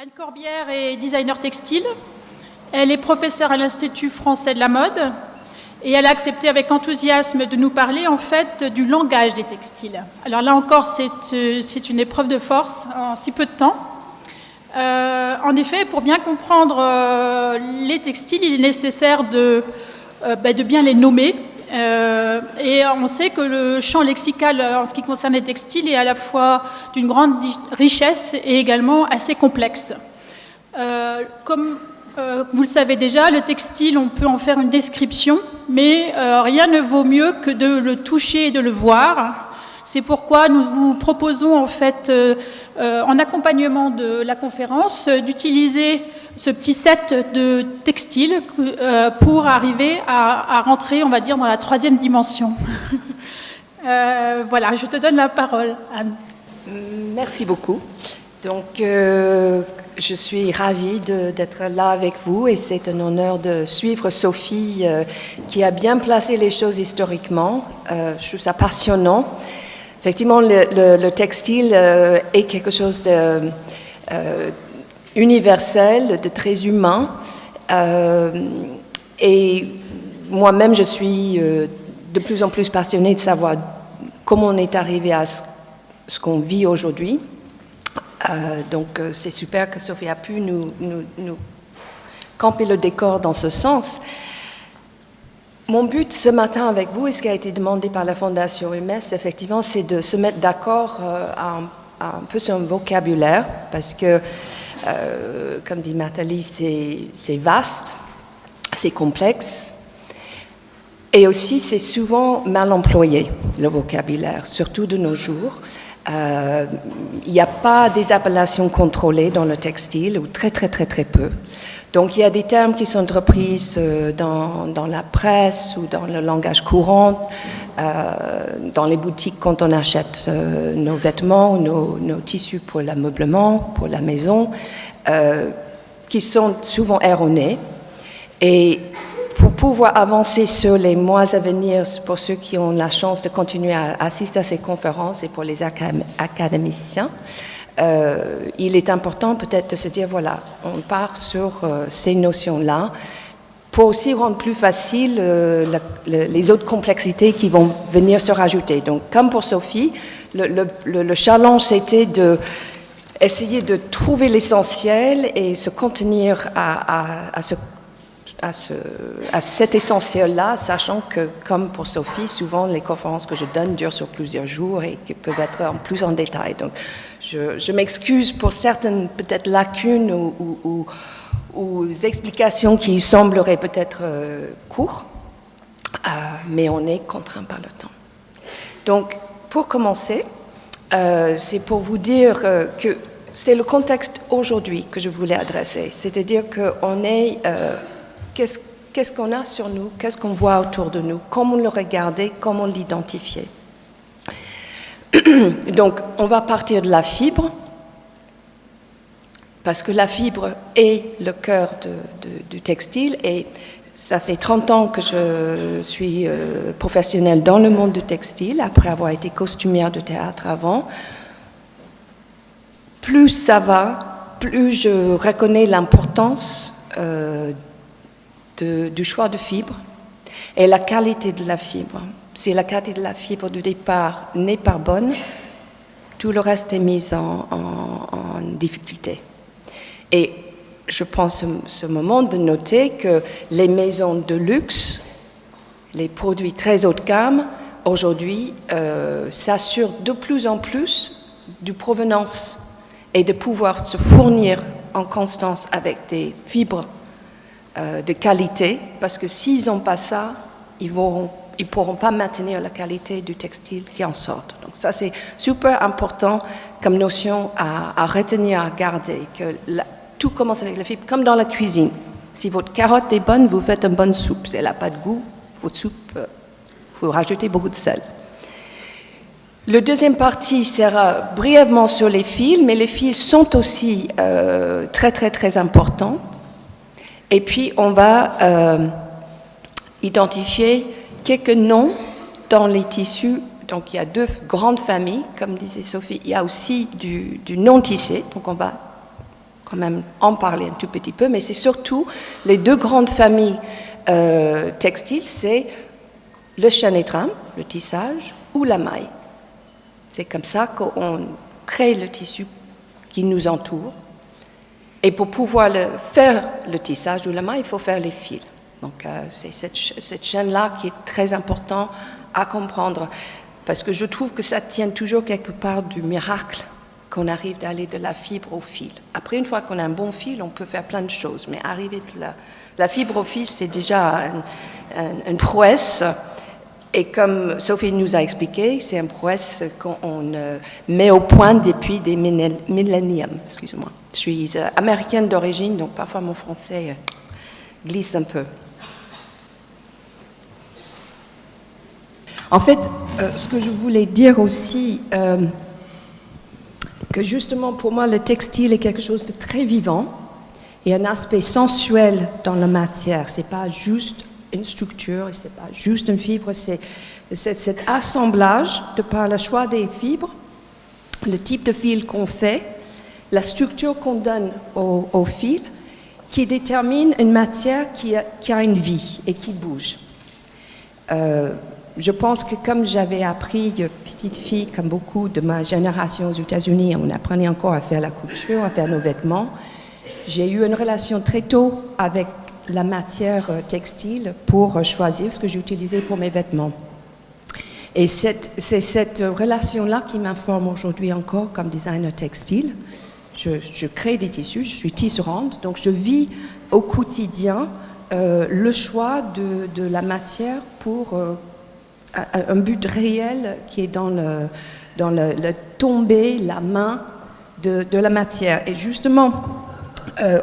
Anne Corbière est designer textile. Elle est professeure à l'Institut français de la mode et elle a accepté avec enthousiasme de nous parler en fait du langage des textiles. Alors là encore, c'est une épreuve de force en si peu de temps. En effet, pour bien comprendre les textiles, il est nécessaire de bien les nommer. Et on sait que le champ lexical en ce qui concerne les textiles est à la fois d'une grande richesse et également assez complexe. Comme vous le savez déjà, le textile, on peut en faire une description, mais rien ne vaut mieux que de le toucher et de le voir. C'est pourquoi nous vous proposons en fait, en accompagnement de la conférence, d'utiliser ce petit set de textiles pour arriver à rentrer, on va dire, dans la troisième dimension. Voilà, je te donne la parole, Anne. Merci beaucoup. Donc, je suis ravie d'être là avec vous et c'est un honneur de suivre Sophie qui a bien placé les choses historiquement. Je trouve ça passionnant. Effectivement, le textile est quelque chose de universel, de très humain. Et moi-même, je suis de plus en plus passionnée de savoir comment on est arrivé à ce qu'on vit aujourd'hui. Donc, c'est super que Sophie a pu nous camper le décor dans ce sens. Mon but ce matin avec vous, et ce qui a été demandé par la Fondation UMS, effectivement, c'est de se mettre d'accord un peu sur un vocabulaire, parce que, comme dit Nathalie, c'est vaste, c'est complexe, et aussi c'est souvent mal employé, le vocabulaire, surtout de nos jours. Il n'y a pas des appellations contrôlées dans le textile, ou très très très très peu. Donc il y a des termes qui sont repris dans la presse ou dans le langage courant, dans les boutiques quand on achète nos vêtements, nos tissus pour l'ameublement, pour la maison, qui sont souvent erronés. Et pour pouvoir avancer sur les mois à venir, pour ceux qui ont la chance de continuer à assister à ces conférences et pour les académiciens, il est important peut-être de se dire, voilà, on part sur ces notions-là pour aussi rendre plus facile les autres complexités qui vont venir se rajouter. Donc, comme pour Sophie, le challenge, c'était d'essayer de trouver l'essentiel et se contenir à cet essentiel-là, sachant que, comme pour Sophie, souvent les conférences que je donne durent sur plusieurs jours et qui peuvent être plus en détail. Donc, je m'excuse pour certaines peut-être lacunes ou explications qui sembleraient peut-être courtes, mais on est contraint par le temps. Donc, pour commencer, c'est pour vous dire que c'est le contexte aujourd'hui que je voulais adresser, c'est-à-dire qu'on est qu'est-ce qu'on a sur nous, qu'est-ce qu'on voit autour de nous, comment le regarder, comment l'identifier. Donc, on va partir de la fibre, parce que la fibre est le cœur du textile, et ça fait 30 ans que je suis professionnelle dans le monde du textile, après avoir été costumière de théâtre avant. Plus ça va, plus je reconnais l'importance du choix de fibre et la qualité de la fibre. Si la qualité de la fibre du départ n'est pas bonne, tout le reste est mis en difficulté. Et je prends ce moment de noter que les maisons de luxe, les produits très haut de gamme, aujourd'hui, s'assurent de plus en plus de provenance et de pouvoir se fournir en constance avec des fibres de qualité, parce que s'ils n'ont pas ça, ils ne pourront pas maintenir la qualité du textile qui en sort. Donc ça, c'est super important comme notion à retenir, à garder, que tout commence avec la fibre, comme dans la cuisine. Si votre carotte est bonne, vous faites une bonne soupe. Si elle n'a pas de goût, votre soupe, vous rajoutez beaucoup de sel. Le deuxième partie sera brièvement sur les fils, mais les fils sont aussi très, très, très importants. Et puis, on va identifier quelques noms dans les tissus. Donc, il y a deux grandes familles, comme disait Sophie. Il y a aussi du non-tissé. Donc, on va quand même en parler un tout petit peu, mais c'est surtout les deux grandes familles textiles, c'est le chanetram, le tissage, ou la maille. C'est comme ça qu'on crée le tissu qui nous entoure. Et pour pouvoir faire le tissage ou la maille, il faut faire les fils. Donc c'est cette chaîne-là qui est très importante à comprendre, parce que je trouve que ça tient toujours quelque part du miracle qu'on arrive d'aller de la fibre au fil. Après, une fois qu'on a un bon fil, on peut faire plein de choses, mais arriver de la fibre au fil, c'est déjà une prouesse. Et comme Sophie nous a expliqué, c'est une prouesse qu'on met au point depuis des milléniums. Excusez-moi. Je suis américaine d'origine, donc parfois mon français glisse un peu. En fait, ce que je voulais dire aussi, que justement pour moi le textile est quelque chose de très vivant et un aspect sensuel dans la matière. C'est pas juste une structure, et c'est pas juste une fibre, c'est cet assemblage de par le choix des fibres, le type de fil qu'on fait, la structure qu'on donne au fil, qui détermine une matière qui a une vie et qui bouge. Je pense que comme j'avais appris de petite fille, comme beaucoup de ma génération aux États-Unis, on apprenait encore à faire la couture, à faire nos vêtements, j'ai eu une relation très tôt avec la matière textile pour choisir ce que j'utilisais pour mes vêtements. Et c'est cette relation-là qui m'informe aujourd'hui encore comme designer textile. Je crée des tissus, je suis tisserande, donc je vis au quotidien le choix de la matière pour un but réel qui est dans le tomber, la main de la matière. Et justement,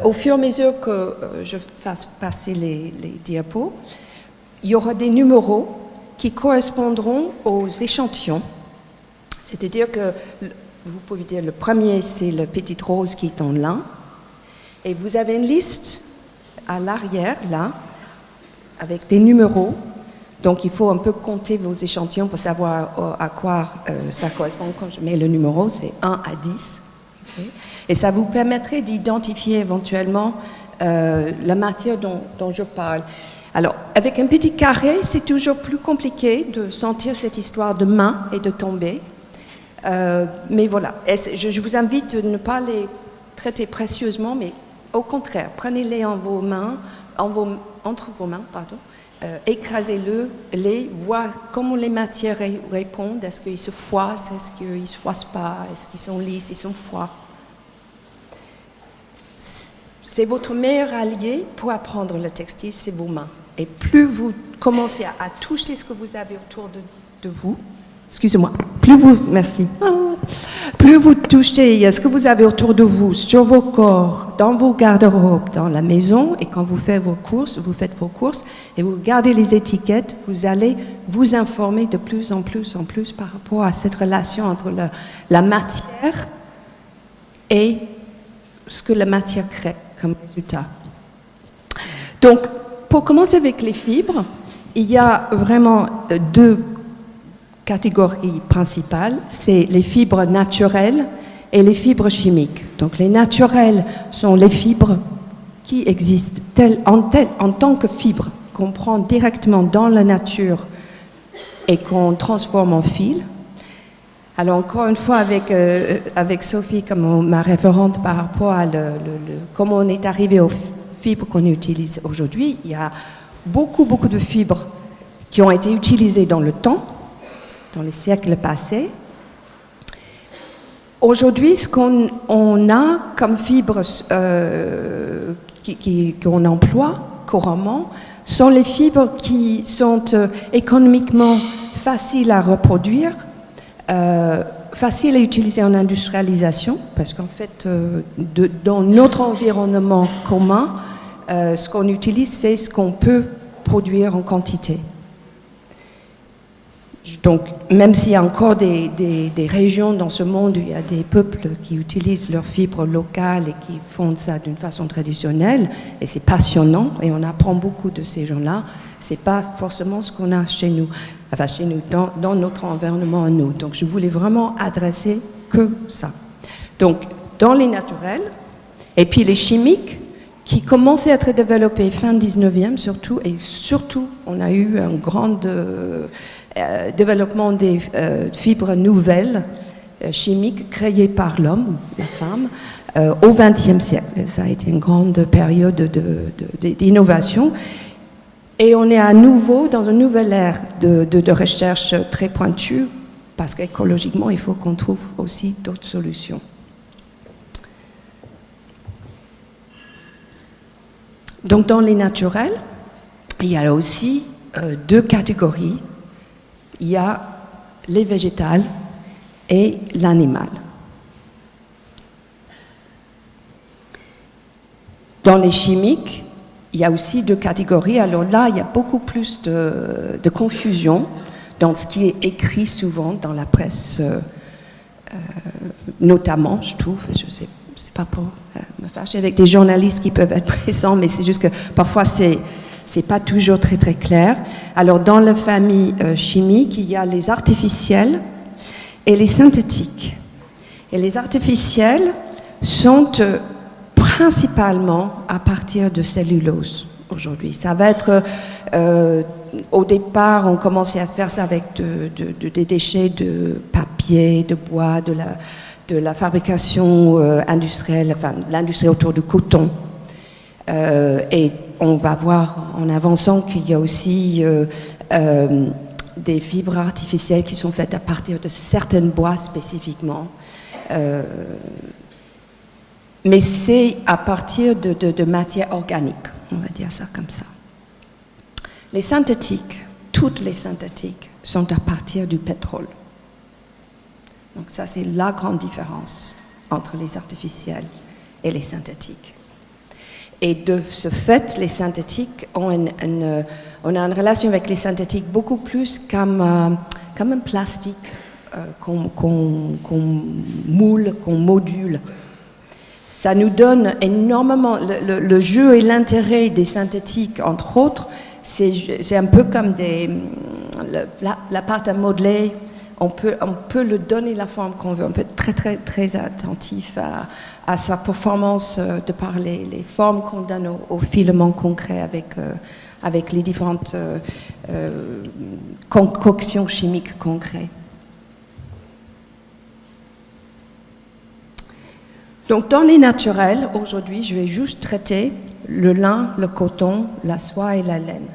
au fur et à mesure que je fasse passer les diapos, il y aura des numéros qui correspondront aux échantillons. C'est-à-dire que, vous pouvez dire, le premier, c'est le petit rose qui est en lin. Et vous avez une liste à l'arrière, là, avec des numéros. Donc, il faut un peu compter vos échantillons pour savoir à quoi ça correspond. Quand je mets le numéro, c'est 1 à 10. Okay. Et ça vous permettrait d'identifier éventuellement la matière dont je parle. Alors, avec un petit carré, c'est toujours plus compliqué de sentir cette histoire de main et de tomber. Mais voilà, je vous invite à ne pas les traiter précieusement, mais au contraire, prenez-les en vos mains, entre vos mains, pardon. Écrasez-les, voir comment les matières répondent. Est-ce qu'ils se froissent, est-ce qu'ils ne se froissent pas, est-ce qu'ils sont lisses, ils sont froids. C'est votre meilleur allié pour apprendre le textile, c'est vos mains. Et plus vous commencez à toucher ce que vous avez autour de vous, excusez-moi, plus vous touchez ce que vous avez autour de vous, sur vos corps, dans vos garde-robes, dans la maison, et quand vous faites vos courses, et vous regardez les étiquettes, vous allez vous informer de plus en plus par rapport à cette relation entre la matière et ce que la matière crée comme résultat. Donc, pour commencer avec les fibres, il y a vraiment deux catégories principales, c'est les fibres naturelles et les fibres chimiques. Donc les naturelles sont les fibres qui existent en tant que fibres, qu'on prend directement dans la nature et qu'on transforme en fil. Alors encore une fois, avec Sophie comme ma référente par rapport à comment on est arrivé aux fibres qu'on utilise aujourd'hui, il y a beaucoup de fibres qui ont été utilisées dans le temps, dans les siècles passés. Aujourd'hui, ce qu'on a comme fibres qu'on emploie couramment sont les fibres qui sont économiquement faciles à reproduire, faciles à utiliser en industrialisation, parce qu'en fait, dans notre environnement commun, ce qu'on utilise, c'est ce qu'on peut produire en quantité. Donc, même s'il y a encore des régions dans ce monde où il y a des peuples qui utilisent leurs fibres locales et qui font ça d'une façon traditionnelle, et c'est passionnant, et on apprend beaucoup de ces gens-là, c'est pas forcément ce qu'on a chez nous, dans notre environnement à nous. Donc, je voulais vraiment adresser que ça. Donc, dans les naturels, Et puis les chimiques, qui commençaient à être développés fin 19e surtout, et surtout on a eu un grand développement des fibres nouvelles chimiques créées par l'homme, la femme, au XXe siècle. Ça a été une grande période d'innovation. Et on est à nouveau dans une nouvelle ère de recherche très pointue, parce qu'écologiquement, il faut qu'on trouve aussi d'autres solutions. Donc, dans les naturels, il y a aussi deux catégories. Il y a les végétales et l'animal. Dans les chimiques, il y a aussi deux catégories. Alors là, il y a beaucoup plus de confusion dans ce qui est écrit souvent dans la presse, notamment, je trouve, je sais, c'est pas pour me fâcher avec des journalistes qui peuvent être présents, mais c'est juste que parfois c'est pas toujours très très clair. Alors dans la famille chimique, il y a les artificiels et les synthétiques. Et les artificiels sont principalement à partir de cellulose aujourd'hui. Ça va être, au départ, on commençait à faire ça avec des déchets de papier, de bois, de la fabrication industrielle, enfin l'industrie autour du coton. Et on va voir en avançant qu'il y a aussi des fibres artificielles qui sont faites à partir de certains bois spécifiquement. Mais c'est à partir de matières organiques, on va dire ça comme ça. Les synthétiques, toutes les synthétiques, sont à partir du pétrole. Donc ça, c'est la grande différence entre les artificiels et les synthétiques. Et de ce fait, les synthétiques ont on a une relation avec les synthétiques beaucoup plus comme un plastique qu'on moule, qu'on module. Ça nous donne énormément, le jeu et l'intérêt des synthétiques, entre autres, c'est un peu comme la pâte à modeler. On peut le donner la forme qu'on veut. On peut être très, très, très attentif à sa performance de par les formes qu'on donne aux filaments concrets avec les différentes concoctions chimiques concrètes. Donc, dans les naturels, aujourd'hui, je vais juste traiter le lin, le coton, la soie et la laine.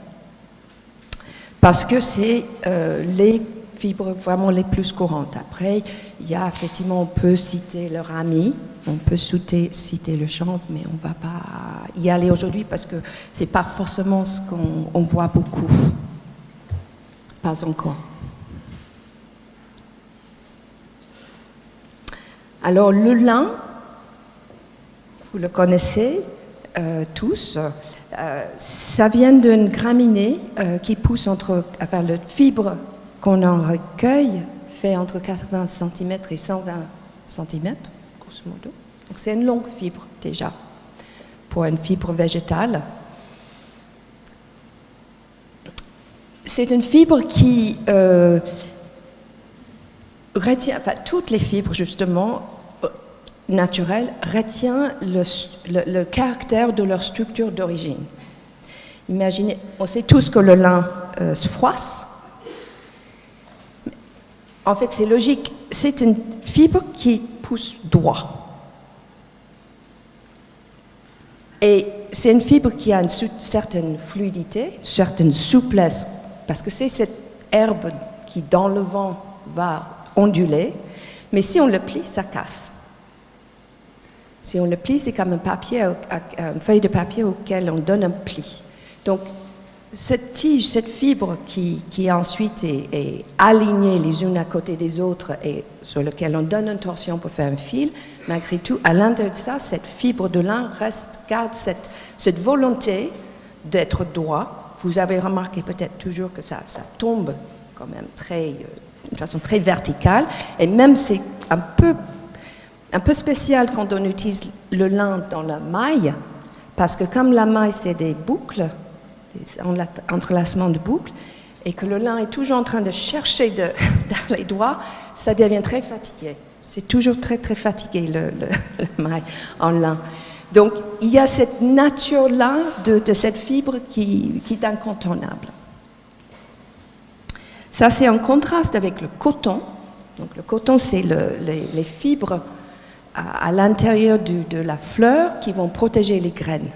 Parce que c'est les fibres vraiment les plus courantes. Après, il y a effectivement, on peut citer le rami, on peut citer le chanvre, mais on ne va pas y aller aujourd'hui parce que ce n'est pas forcément ce qu'on voit beaucoup. Pas encore. Alors, le lin, vous le connaissez tous, ça vient d'une graminée qui pousse la fibre qu'on en recueille fait entre 80 cm et 120 cm, grosso modo. Donc c'est une longue fibre déjà pour une fibre végétale. C'est une fibre qui retient, enfin toutes les fibres justement naturelles retiennent le caractère de leur structure d'origine. Imaginez, on sait tous que le lin se froisse. En fait, c'est logique. C'est une fibre qui pousse droit. Et c'est une fibre qui a une certaine fluidité, une certaine souplesse, parce que c'est cette herbe qui, dans le vent, va onduler. Mais si on le plie, ça casse. Si on le plie, c'est comme une feuille de papier auquel on donne un pli. Donc, cette tige, cette fibre qui ensuite est alignée les unes à côté des autres et sur laquelle on donne une torsion pour faire un fil, malgré tout, à l'intérieur de ça, cette fibre de lin garde cette volonté d'être droit. Vous avez remarqué peut-être toujours que ça tombe quand même d'une façon très verticale, et même c'est un peu spécial quand on utilise le lin dans la maille, parce que comme la maille c'est des boucles, entrelacement de boucles, et que le lin est toujours en train de chercher d'aller droit, ça devient très fatigué. C'est toujours très très fatigué le maille en lin. Donc, il y a cette nature-là de cette fibre qui est incontournable. Ça, c'est en contraste avec le coton. Donc, le coton, c'est les fibres à l'intérieur de la fleur qui vont protéger les graines.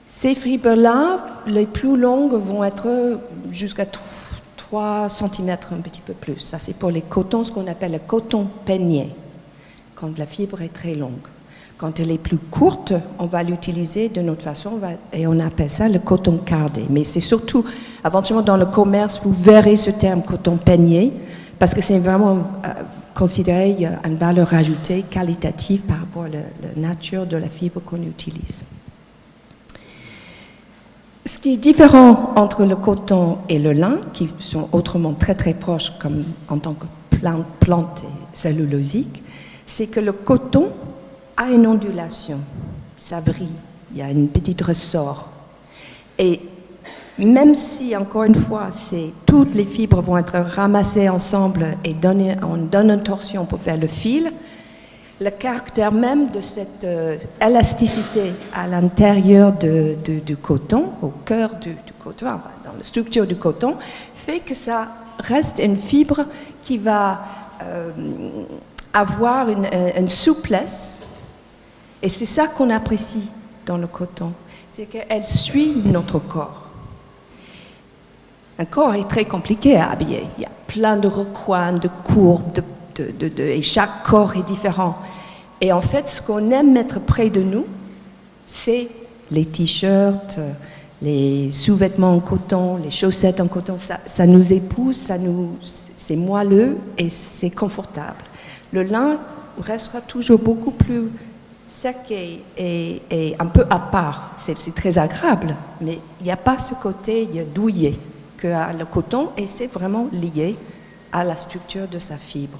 Ces fibres-là, les plus longues, vont être jusqu'à 3 cm, un petit peu plus. Ça, c'est pour les cotons, ce qu'on appelle le coton peigné, quand la fibre est très longue. Quand elle est plus courte, on va l'utiliser de notre façon et on appelle ça le coton cardé. Mais c'est surtout, éventuellement dans le commerce, vous verrez ce terme coton peigné, parce que c'est vraiment considéré une valeur ajoutée qualitative par rapport à la nature de la fibre qu'on utilise. Ce qui est différent entre le coton et le lin, qui sont autrement très très proches comme en tant que plante cellulosique, c'est que le coton a une ondulation, ça brille, il y a une petite ressort. Et même si, encore une fois, toutes les fibres vont être ramassées ensemble et on donne une torsion pour faire le fil, le caractère même de cette élasticité à l'intérieur du coton, au cœur du coton, dans la structure du coton, fait que ça reste une fibre qui va avoir une souplesse. Et c'est ça qu'on apprécie dans le coton, c'est qu'elle suit notre corps. Un corps est très compliqué à habiller. Il y a plein de recoins, de courbes, et chaque corps est différent. Et en fait, ce qu'on aime mettre près de nous, c'est les t-shirts, les sous-vêtements en coton, les chaussettes en coton. Ça nous épouse, c'est moelleux et c'est confortable. Le lin restera toujours beaucoup plus sec et un peu à part. C'est très agréable, mais il n'y a pas ce côté douillet que a le coton, et c'est vraiment lié à la structure de sa fibre.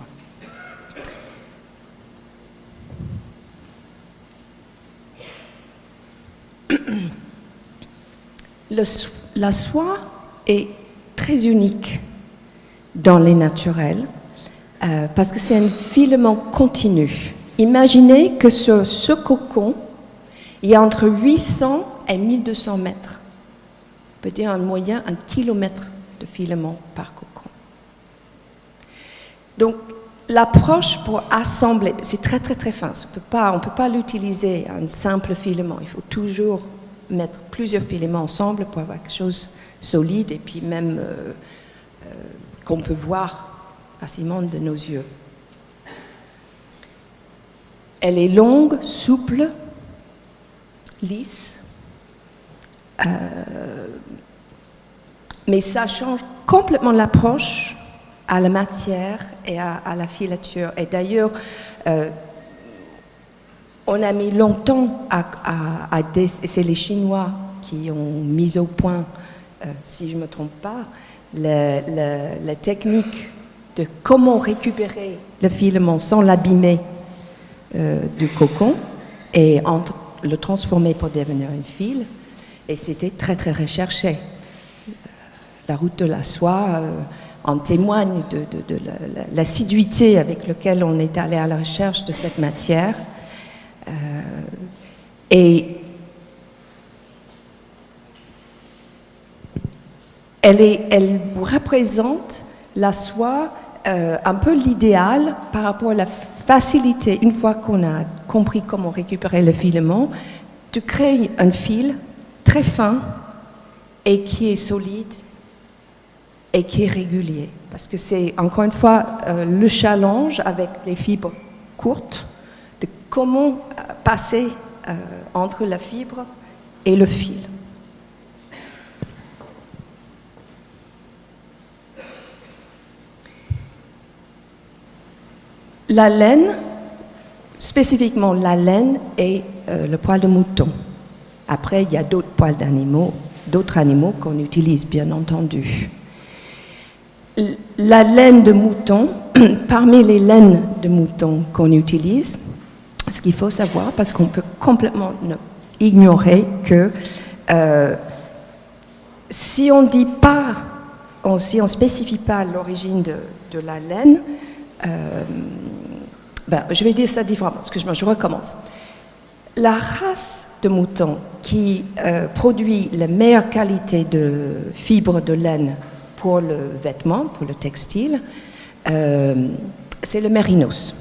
La soie est très unique dans les naturels parce que c'est un filament continu. Imaginez que sur ce cocon, il y a entre 800 et 1200 mètres. On peut dire en moyenne 1 kilomètre de filament par cocon. Donc, l'approche pour assembler, c'est très très très fin. On ne peut pas l'utiliser un simple filament. Il faut toujours mettre plusieurs filaments ensemble pour avoir quelque chose de solide et puis même qu'on peut voir facilement de nos yeux. Elle est longue, souple, lisse, mais ça change complètement l'approche à la matière et à la filature. Et d'ailleurs, on a mis longtemps c'est les Chinois qui ont mis au point, si je ne me trompe pas, la technique de comment récupérer le filament sans l'abîmer du cocon et le transformer pour devenir un fil. Et c'était très très recherché. La route de la soie en témoigne de l'assiduité avec laquelle on est allé à la recherche de cette matière. Et elle représente la soie un peu l'idéal par rapport à la facilité, une fois qu'on a compris comment récupérer le filament, de créer un fil très fin et qui est solide et qui est régulier. Parce que c'est, encore une fois, le challenge avec les fibres courtes, de comment passer entre la fibre et le fil. La laine, spécifiquement la laine et le poil de mouton. Après, il y a d'autres poils d'animaux, d'autres animaux qu'on utilise, bien entendu. La laine de mouton, parmi les laines de mouton qu'on utilise, ce qu'il faut savoir, parce qu'on peut complètement ignorer que si on dit pas, si on spécifie pas l'origine de la laine, je vais dire ça différemment, excuse-moi, je recommence. La race de mouton qui produit la meilleure qualité de fibres de laine pour le vêtement, pour le textile, c'est le mérinos.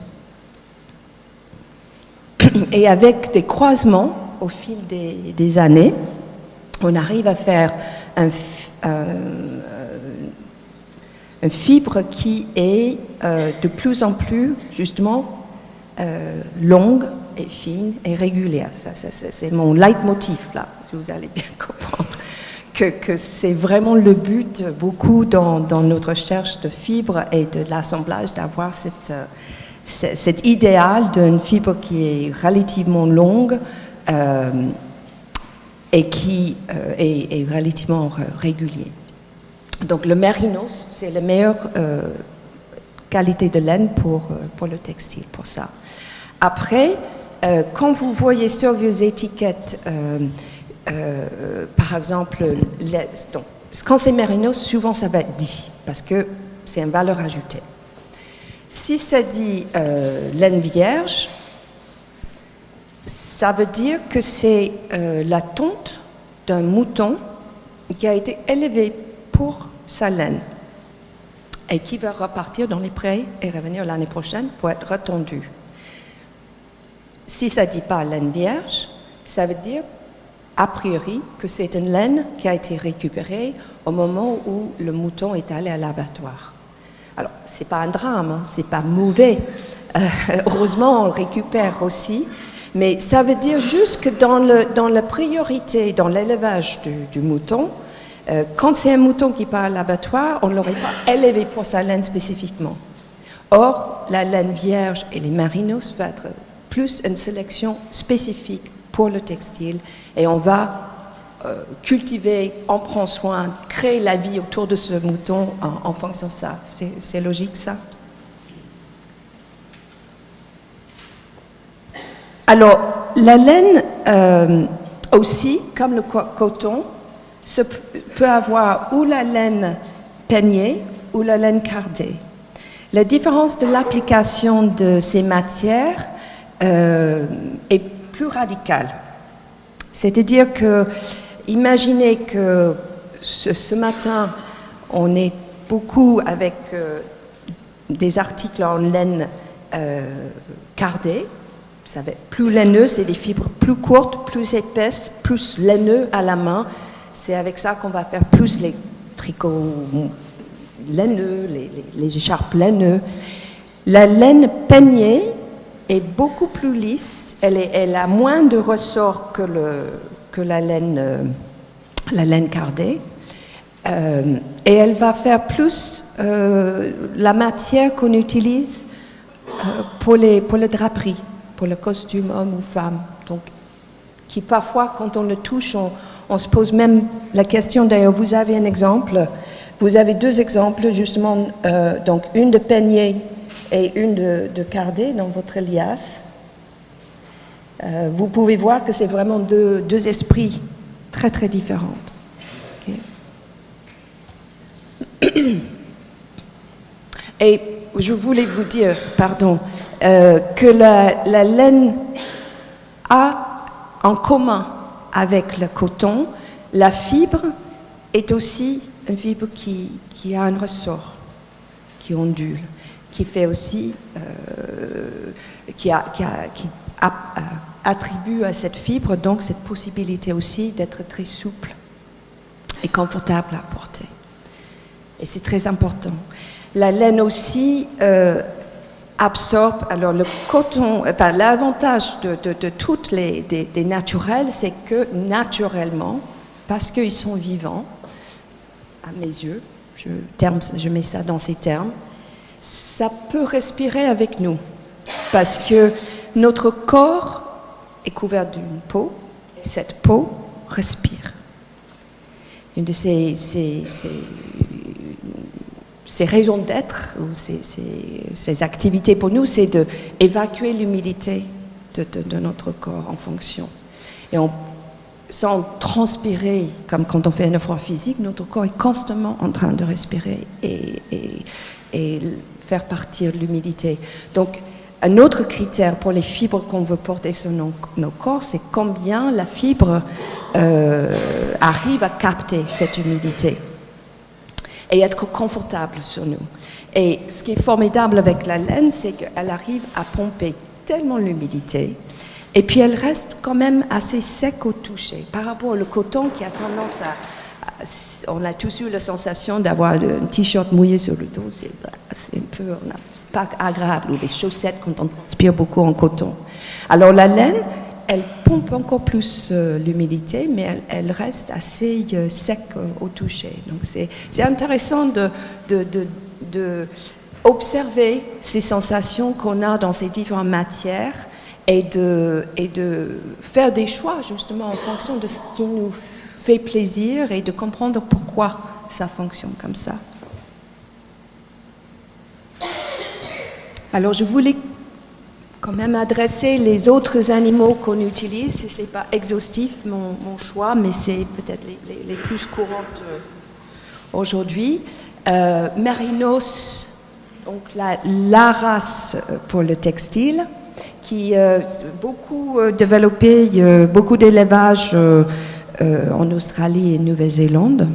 Et avec des croisements au fil des années, on arrive à faire un fibre qui est de plus en plus, justement, longue et fine et régulière. Ça, c'est mon leitmotiv, là, si vous allez bien comprendre. Que c'est vraiment le but, beaucoup dans notre recherche de fibres et de l'assemblage, d'avoir cet idéal d'une fibre qui est relativement longue et qui est relativement régulier. Donc le mérinos, c'est la meilleure qualité de laine pour le textile, pour ça. Après, quand vous voyez sur vos étiquettes, par exemple, donc, quand c'est mérinos, souvent ça va être dit, parce que c'est une valeur ajoutée. Si ça dit laine vierge, ça veut dire que c'est la tonte d'un mouton qui a été élevé pour sa laine et qui va repartir dans les prés et revenir l'année prochaine pour être retondu. Si ça ne dit pas laine vierge, ça veut dire a priori que c'est une laine qui a été récupérée au moment où le mouton est allé à l'abattoir. Alors, ce n'est pas un drame, hein, ce n'est pas mauvais. Heureusement, on le récupère aussi. Mais ça veut dire juste que dans la priorité, dans l'élevage du mouton, quand c'est un mouton qui part à l'abattoir, on ne l'aurait pas élevé pour sa laine spécifiquement. Or, la laine vierge et les mérinos vont être plus une sélection spécifique pour le textile. Et on va cultiver, on prend soin, créer la vie autour de ce mouton en fonction de ça. C'est logique, ça? Alors, la laine aussi, comme le coton, peut avoir ou la laine peignée ou la laine cardée. La différence de l'application de ces matières est plus radicale. C'est-à-dire que, imaginez que ce matin, on est beaucoup avec des articles en laine cardée. Vous savez, plus laineux, c'est des fibres plus courtes, plus épaisses, plus laineux à la main. C'est avec ça qu'on va faire plus les tricots laineux, les écharpes laineux. La laine peignée est beaucoup plus lisse, elle a moins de ressorts que la laine cardée. Et elle va faire plus la matière qu'on utilise pour le draperie, pour le costume homme ou femme. Donc, qui parfois, quand on le touche, on se pose même la question. D'ailleurs, vous avez un exemple. Vous avez deux exemples, justement, donc une de peignée et une de cardée dans votre liasse. Vous pouvez voir que c'est vraiment deux esprits très, très différents. Okay. Et je voulais vous dire, pardon, que la laine a en commun avec le coton, la fibre est aussi une fibre qui a un ressort, qui ondule, qui fait aussi, qui attribue à cette fibre donc cette possibilité aussi d'être très souple et confortable à porter. Et c'est très important. La laine aussi absorbe, alors le coton, enfin l'avantage de toutes des naturels, c'est que naturellement, parce qu'ils sont vivants, à mes yeux, je mets ça dans ces termes, ça peut respirer avec nous, parce que notre corps est couvert d'une peau, et cette peau respire. Une de ces raisons d'être, ou ces activités pour nous, c'est d'évacuer l'humidité de notre corps en fonction. Et sans transpirer, comme quand on fait un effort physique, notre corps est constamment en train de respirer et faire partir l'humidité. Donc, un autre critère pour les fibres qu'on veut porter sur nos corps, c'est combien la fibre arrive à capter cette humidité et être confortable sur nous. Et ce qui est formidable avec la laine, c'est qu'elle arrive à pomper tellement l'humidité, et puis elle reste quand même assez sec au toucher, par rapport au coton qui a tendance on a tous eu la sensation d'avoir un t-shirt mouillé sur le dos, c'est un peu, c'est pas agréable, ou les chaussettes quand on transpire beaucoup en coton. Alors la laine, elle pompe encore plus l'humidité, mais elle reste assez sec au toucher. Donc c'est intéressant de observer ces sensations qu'on a dans ces différentes matières et de faire des choix justement en fonction de ce qui nous fait plaisir et de comprendre pourquoi ça fonctionne comme ça. Alors je voulais quand même adresser les autres animaux qu'on utilise. Ce n'est pas exhaustif mon choix, mais c'est peut-être les plus courantes aujourd'hui. Mérinos, donc la race pour le textile, qui beaucoup développé, beaucoup d'élevage en Australie et Nouvelle-Zélande,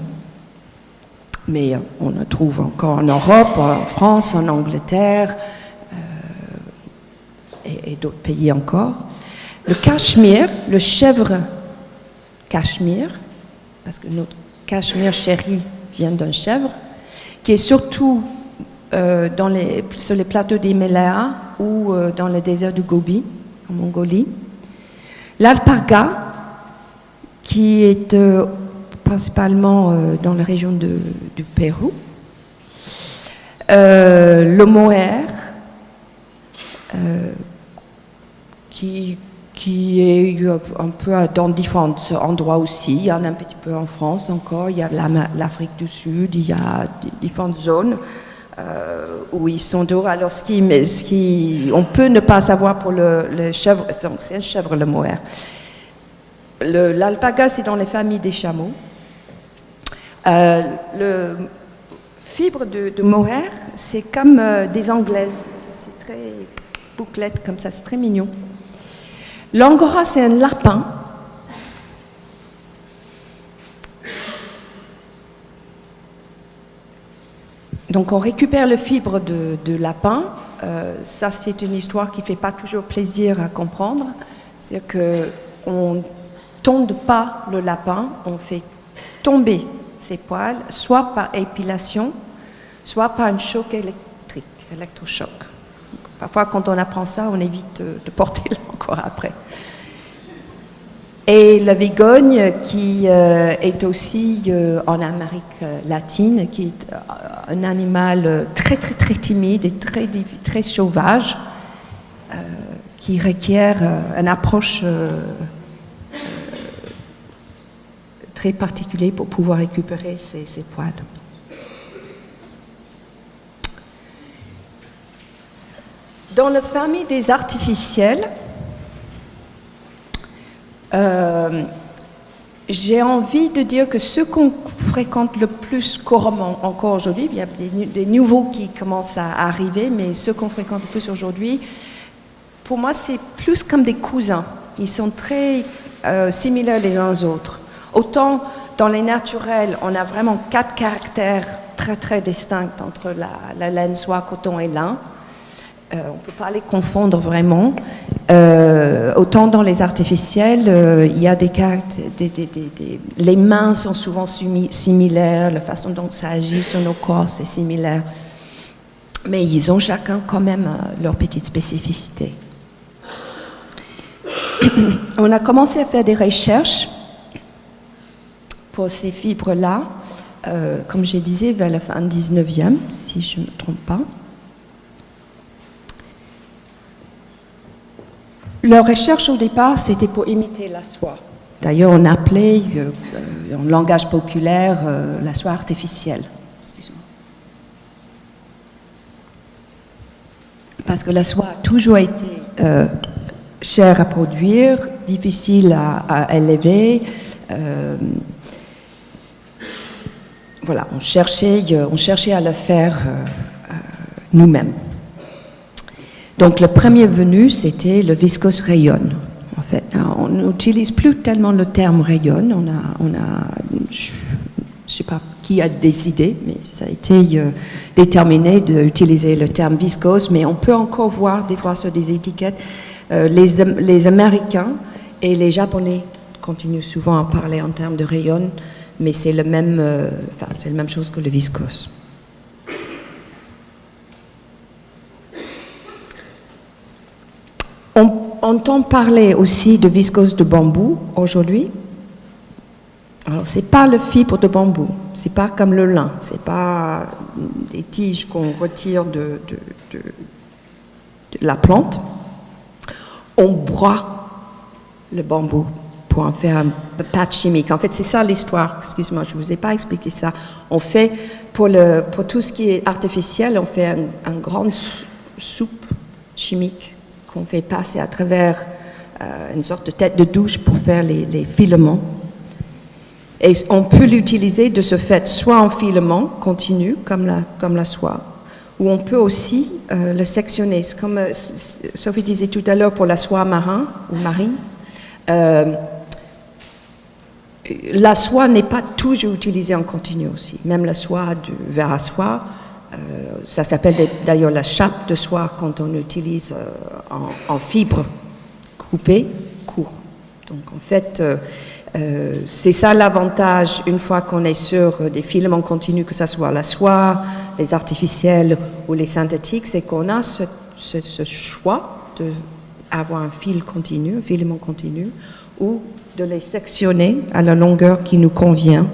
mais on le trouve encore en Europe, en France, en Angleterre et d'autres pays encore. Le cachemire, le chèvre cachemire, parce que notre cachemire chéri vient d'un chèvre, qui est surtout sur les plateaux d'Himalaya ou dans le désert du Gobi, en Mongolie. L'alpaga, qui est principalement dans la région du Pérou. Le mohair, qui est un peu dans différents endroits aussi. Il y en a un petit peu en France encore, il y a l'Afrique du Sud, il y a différentes zones où ils sont dehors. Alors on peut ne pas savoir pour le chèvre, c'est un chèvre le mohair. L'alpaga, c'est dans les familles des chameaux. Le fibre de mohair, c'est comme des anglaises. C'est très bouclette comme ça, c'est très mignon. L'angora, c'est un lapin. Donc on récupère le fibre de lapin. Ça, c'est une histoire qui ne fait pas toujours plaisir à comprendre. C'est-à-dire qu'on tonde pas le lapin, on fait tomber ses poils, soit par épilation, soit par un choc électrique, électrochoc. Parfois, quand on apprend ça, on évite de porter encore après. Et la vigogne, qui est aussi en Amérique latine, qui est un animal très, très, très timide et très, très sauvage, qui requiert une approche très particulier pour pouvoir récupérer ses poils. Dans la famille des artificiels, j'ai envie de dire que ceux qu'on fréquente le plus couramment encore aujourd'hui, il y a des nouveaux qui commencent à arriver, mais ceux qu'on fréquente le plus aujourd'hui, pour moi, c'est plus comme des cousins. Ils sont très similaires les uns aux autres. Autant dans les naturels, on a vraiment 4 caractères très très distincts entre la laine, soie, coton et lin. On ne peut pas les confondre vraiment. Autant dans les artificiels, il y a des caractères, les mains sont souvent similaires, la façon dont ça agit sur nos corps, c'est similaire. Mais ils ont chacun quand même leur petite spécificité. On a commencé à faire des recherches pour ces fibres-là, comme je disais, vers la fin 19e, si je ne me trompe pas. Leur recherche au départ, c'était pour imiter la soie. D'ailleurs, on appelait, en langage populaire, la soie artificielle. Parce que la soie a toujours été chère à produire, difficile à élever. Voilà, on cherchait à le faire nous-mêmes. Donc le premier venu, c'était le viscose rayonne. En fait, on n'utilise plus tellement le terme rayonne. Je ne sais pas qui a décidé, mais ça a été déterminé d'utiliser le terme viscose. Mais on peut encore voir des fois sur des étiquettes, les Américains et les Japonais continuent souvent à parler en termes de rayonne, mais c'est c'est la même chose que le viscose. On entend parler aussi de viscose de bambou aujourd'hui. Alors, c'est pas le fibre de bambou, c'est pas comme le lin, c'est pas des tiges qu'on retire de la plante. On broie le bambou pour en faire un pâte chimique. En fait, c'est ça l'histoire. Excuse-moi, je vous ai pas expliqué ça. On fait, pour tout ce qui est artificiel, on fait une grande soupe chimique qu'on fait passer à travers une sorte de tête de douche pour faire les filaments. Et on peut l'utiliser de ce fait soit en filament continu, comme la soie, ou on peut aussi le sectionner. Comme Sophie disait tout à l'heure pour la soie marine. La soie n'est pas toujours utilisée en continu aussi. Même la soie du verre à soie, ça s'appelle d'ailleurs la chape de soie quand on utilise en fibre coupée, court. Donc en fait, c'est ça l'avantage une fois qu'on est sur des filaments continus, que ce soit la soie, les artificiels ou les synthétiques, c'est qu'on a ce choix d'avoir un filament continu, ou de les sectionner à la longueur qui nous convient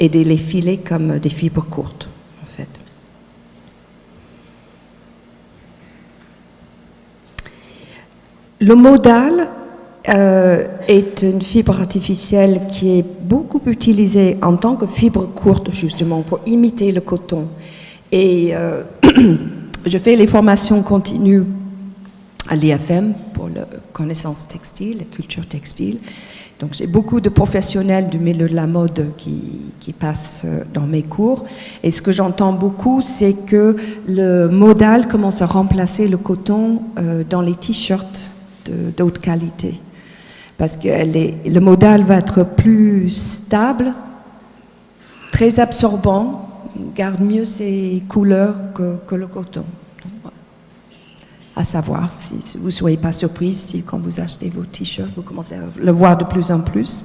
et de les filer comme des fibres courtes, en fait. Le modal est une fibre artificielle qui est beaucoup utilisée en tant que fibre courte, justement, pour imiter le coton. Et je fais les formations continues à l'IFM pour la connaissance textile, la culture textile. Donc j'ai beaucoup de professionnels du milieu de la mode qui passent dans mes cours. Et ce que j'entends beaucoup, c'est que le modal commence à remplacer le coton dans les t-shirts de haute qualité. Parce que le modal va être plus stable, très absorbant, garde mieux ses couleurs que le coton. Donc, voilà. À savoir, si vous ne soyez pas surpris, si quand vous achetez vos t-shirts, vous commencez à le voir de plus en plus.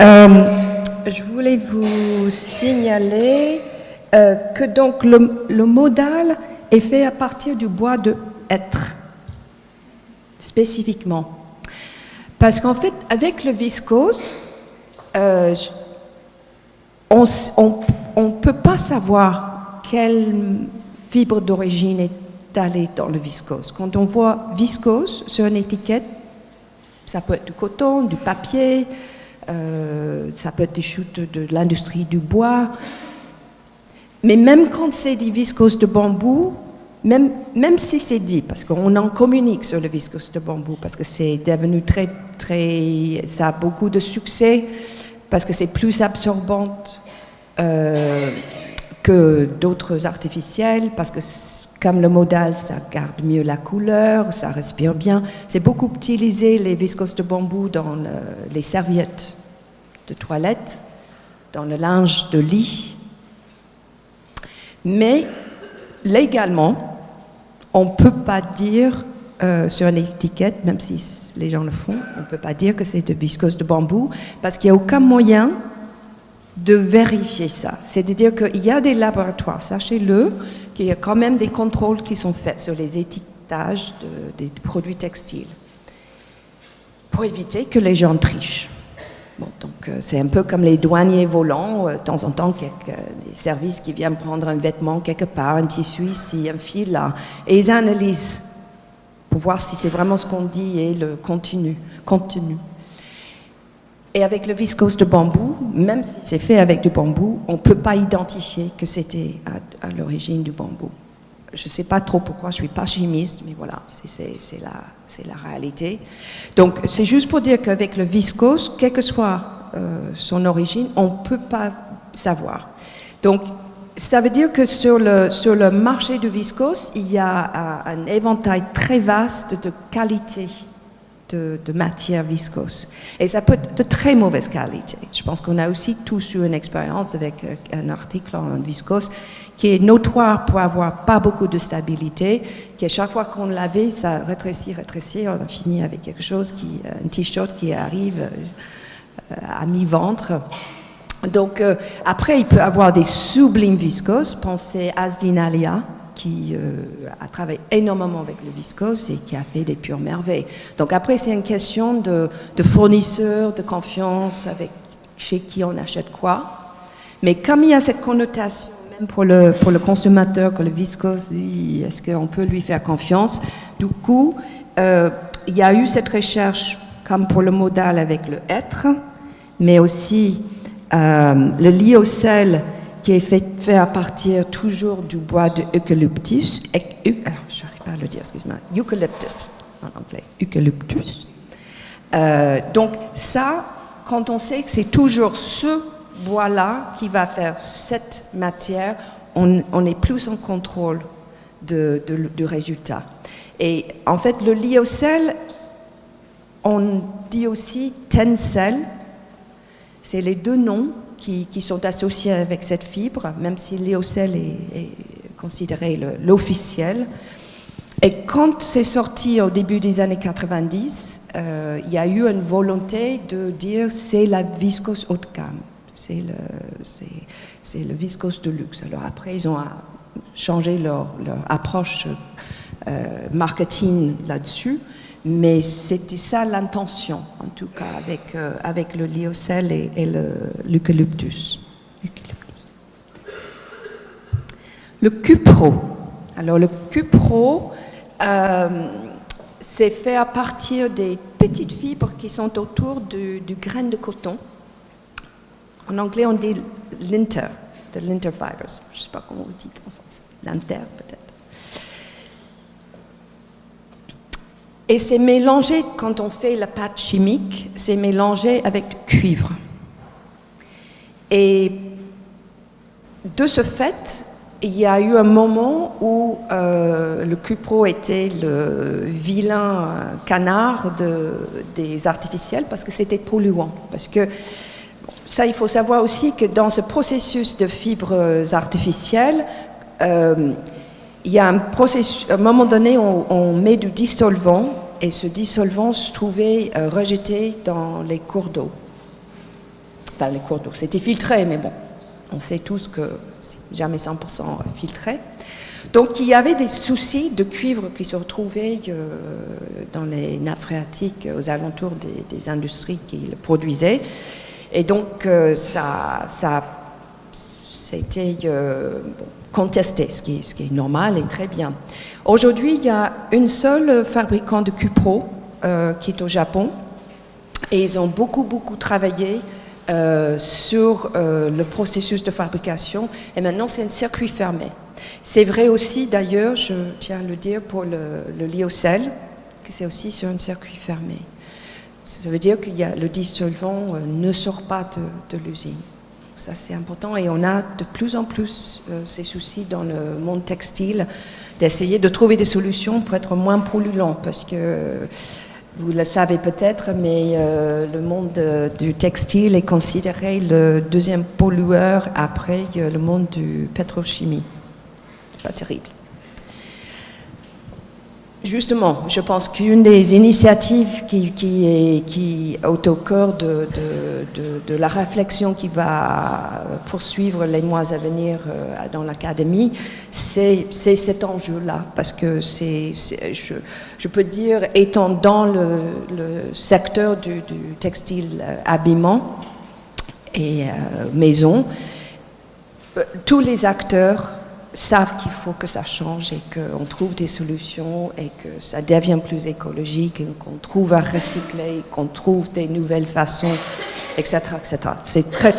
Je voulais vous signaler que donc le modal est fait à partir du bois de hêtre, spécifiquement. Parce qu'en fait, avec le viscose, on ne peut pas savoir quelle fibre d'origine est allée dans le viscose. Quand on voit viscose sur une étiquette, ça peut être du coton, du papier, ça peut être des chutes de l'industrie du bois. Mais même quand c'est du viscose de bambou, même si c'est dit, parce qu'on en communique sur le viscose de bambou, parce que c'est devenu ça a beaucoup de succès, parce que c'est plus absorbante que d'autres artificiels, parce que comme le modal, ça garde mieux la couleur, ça respire bien. C'est beaucoup utilisé, les viscoses de bambou, dans les serviettes de toilette, dans le linge de lit. Mais légalement, on ne peut pas dire sur une étiquette, même si les gens le font, on ne peut pas dire que c'est de viscose de bambou, parce qu'il n'y a aucun moyen de vérifier ça. C'est-à-dire qu'il y a des laboratoires, sachez-le, qu'il y a quand même des contrôles qui sont faits sur les étiquetages des produits textiles, pour éviter que les gens trichent. Bon, donc c'est un peu comme les douaniers volants, de temps en temps, des services qui viennent prendre un vêtement quelque part, un tissu ici, un fil là, et ils analysent pour voir si c'est vraiment ce qu'on dit et le contenu. Et avec le viscose de bambou, même si c'est fait avec du bambou, on ne peut pas identifier que c'était à l'origine du bambou. Je ne sais pas trop pourquoi, je ne suis pas chimiste, mais voilà, c'est la réalité. Donc, c'est juste pour dire qu'avec le viscose, quelle que soit son origine, on ne peut pas savoir. Donc, Ça veut dire que sur le marché du viscose, il y a un éventail très vaste de qualités de matière viscose. Et ça peut être de très mauvaise qualité. Je pense qu'on a aussi tous eu une expérience avec un article en viscose qui est notoire pour avoir pas beaucoup de stabilité, qui à chaque fois qu'on l'avait, ça rétrécit, on a fini avec quelque chose un t-shirt qui arrive à mi-ventre. Donc, après, il peut avoir des sublimes viscoses. Pensez à Asdinalia, qui a travaillé énormément avec le viscose et qui a fait des pures merveilles. Donc, après, c'est une question de fournisseur, de confiance, chez qui on achète quoi. Mais comme il y a cette connotation, même pour le consommateur, que le viscose, est-ce qu'on peut lui faire confiance? Du coup, il y a eu cette recherche, comme pour le modal avec le hêtre, mais aussi le lyocell qui est fait à partir toujours du bois de eucalyptus, j'arrive pas à le dire, excuse-moi, eucalyptus en anglais, eucalyptus. Donc ça, quand on sait que c'est toujours ce bois-là qui va faire cette matière, on est plus en contrôle du résultat. Et en fait, le lyocell, on dit aussi tencel. C'est les deux noms qui sont associés avec cette fibre, même si lyocell est considéré l'officiel. Et quand c'est sorti au début des années 90, il y a eu une volonté de dire c'est la viscose haut de gamme, c'est le viscose de luxe. Alors après, ils ont changé leur approche marketing là-dessus. Mais c'était ça l'intention, en tout cas, avec le lyocell et l'eucalyptus. Le cupro. Alors, le cupro, c'est fait à partir des petites fibres qui sont autour du grain de coton. En anglais, on dit linter, the linter fibers. Je ne sais pas comment vous dites en français. Linter, peut-être. Et c'est mélangé, quand on fait la pâte chimique, c'est mélangé avec du cuivre. Et de ce fait, il y a eu un moment où le cupro était le vilain canard des artificiels parce que c'était polluant. Parce que ça, il faut savoir aussi que dans ce processus de fibres artificielles, il y a un processus, à un moment donné, on met du dissolvant et ce dissolvant se trouvait rejeté dans les cours d'eau. Enfin, les cours d'eau, c'était filtré, mais bon, on sait tous que c'est jamais 100% filtré. Donc, il y avait des soucis de cuivre qui se retrouvaient dans les nappes phréatiques aux alentours des industries qui le produisaient. Et donc, ça été contesté, ce qui est normal et très bien. Aujourd'hui, il y a une seule fabricant de cupro qui est au Japon et ils ont beaucoup travaillé sur le processus de fabrication et maintenant c'est un circuit fermé. C'est vrai aussi d'ailleurs, je tiens à le dire, pour le lyocell, que c'est aussi sur un circuit fermé. Ça veut dire que le dissolvant ne sort pas de l'usine. Ça, c'est important et on a de plus en plus ces soucis dans le monde textile d'essayer de trouver des solutions pour être moins polluant parce que vous le savez peut-être, mais le monde du textile est considéré le deuxième pollueur après le monde du pétrochimie. C'est pas terrible. Justement, je pense qu'une des initiatives qui est au cœur de la réflexion qui va poursuivre les mois à venir dans l'académie, c'est cet enjeu-là. Parce que je peux dire, étant dans le secteur du textile habillement et maison, tous les acteurs savent qu'il faut que ça change et qu'on trouve des solutions et que ça devienne plus écologique, et qu'on trouve à recycler, qu'on trouve des nouvelles façons, etc., etc. C'est très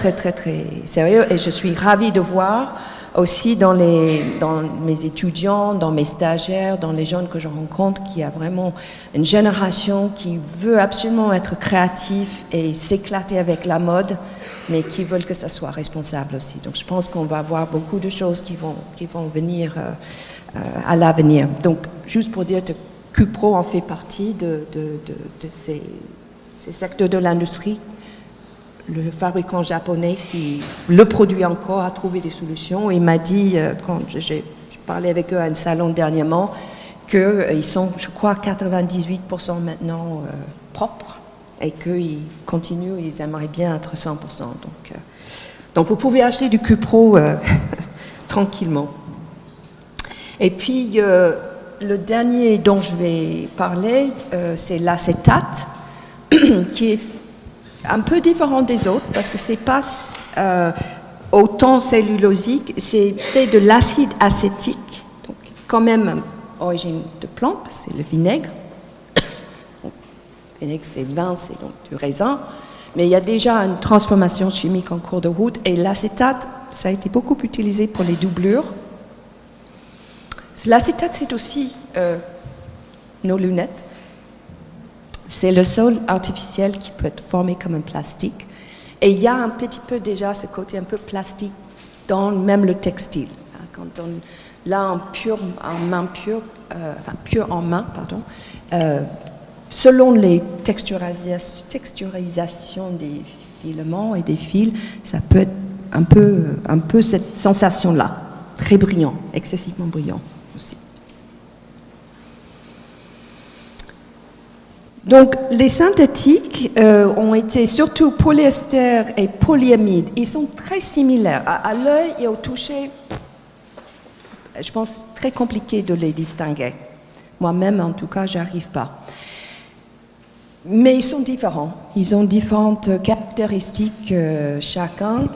sérieux et je suis ravie de voir aussi dans mes étudiants, dans mes stagiaires, dans les jeunes que je rencontre, qu'il y a vraiment une génération qui veut absolument être créatif et s'éclater avec la mode, mais qui veulent que ça soit responsable aussi. Donc je pense qu'on va avoir beaucoup de choses qui vont venir à l'avenir. Donc juste pour dire que Cupro en fait partie de ces secteurs de l'industrie. Le fabricant japonais qui le produit encore a trouvé des solutions. Il m'a dit, quand j'ai parlé avec eux à un salon dernièrement, qu'ils sont, je crois, 98% maintenant propres et qu'ils continuent, ils aimeraient bien être 100%. Donc vous pouvez acheter du Cupro tranquillement. Et puis, le dernier dont je vais parler, c'est l'acétate, qui est un peu différent des autres parce que c'est pas autant cellulosique, c'est fait de l'acide acétique, donc quand même origine de plante, c'est le vinaigre. Donc, le vinaigre c'est vin, c'est donc du raisin, mais il y a déjà une transformation chimique en cours de route et l'acétate, ça a été beaucoup utilisé pour les doublures. L'acétate c'est aussi nos lunettes. C'est le sol artificiel qui peut être formé comme un plastique. Et il y a un petit peu déjà ce côté un peu plastique dans même le textile. Quand on l'a pur en main, selon les texturisations des filaments et des fils, ça peut être un peu cette sensation-là, très brillant, excessivement brillant aussi. Donc, les synthétiques ont été surtout polyester et polyamide. Ils sont très similaires. À l'œil et au toucher, je pense très compliqué de les distinguer. Moi-même, en tout cas, j'arrive pas. Mais ils sont différents. Ils ont différentes caractéristiques chacun.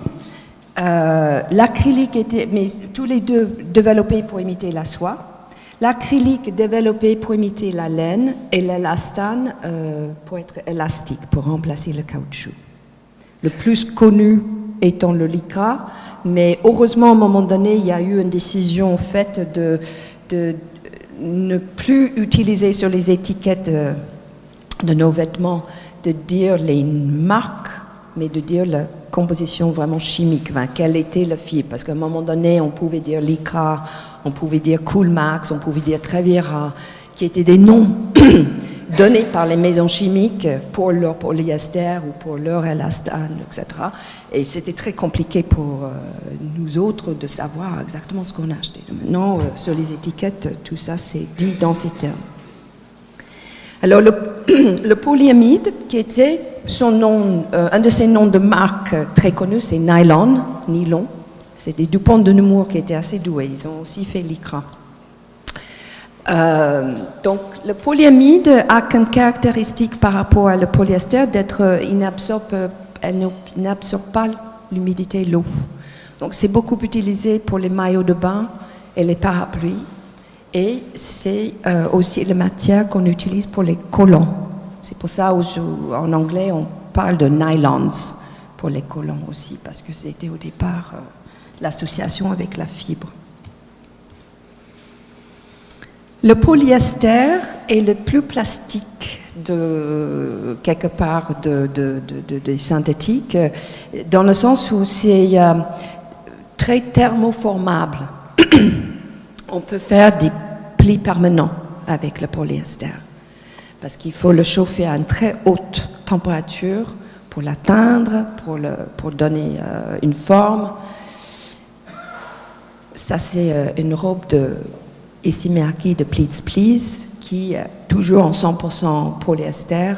L'acrylique était, mais tous les deux développés pour imiter la soie. L'acrylique développé pour imiter la laine et l'élastane pour être élastique, pour remplacer le caoutchouc. Le plus connu étant le lycra, mais heureusement, à un moment donné, il y a eu une décision faite de ne plus utiliser sur les étiquettes de nos vêtements, de dire les marques, mais de dire la composition vraiment chimique, quelle était la fibre. Parce qu'à un moment donné, on pouvait dire lycra, on pouvait dire Coolmax, on pouvait dire Trevira, qui étaient des noms donnés par les maisons chimiques pour leur polyester ou pour leur élastane, etc. Et c'était très compliqué pour nous autres de savoir exactement ce qu'on achetait. Maintenant, sur les étiquettes, tout ça c'est dit dans ces termes. Alors le polyamide, qui était son nom, un de ses noms de marque très connus, c'est nylon. C'est des DuPont de Nemours qui étaient assez doués. Ils ont aussi fait lycra. Donc le polyamide a comme caractéristique par rapport à le polyester d'être, il n'absorbe pas l'humidité et l'eau. Donc c'est beaucoup utilisé pour les maillots de bain et les parapluies. Et c'est aussi la matière qu'on utilise pour les collants. C'est pour ça en anglais on parle de nylons pour les collants aussi, parce que c'était au départ l'association avec la fibre. Le polyester est le plus plastique de quelque part des synthétiques, dans le sens où c'est très thermoformable. On peut faire des plis permanents avec le polyester, parce qu'il faut le chauffer à une très haute température pour l'atteindre, pour donner une forme. Ça, c'est une robe de Issimaki de Pleats Please, qui est toujours en 100% polyester,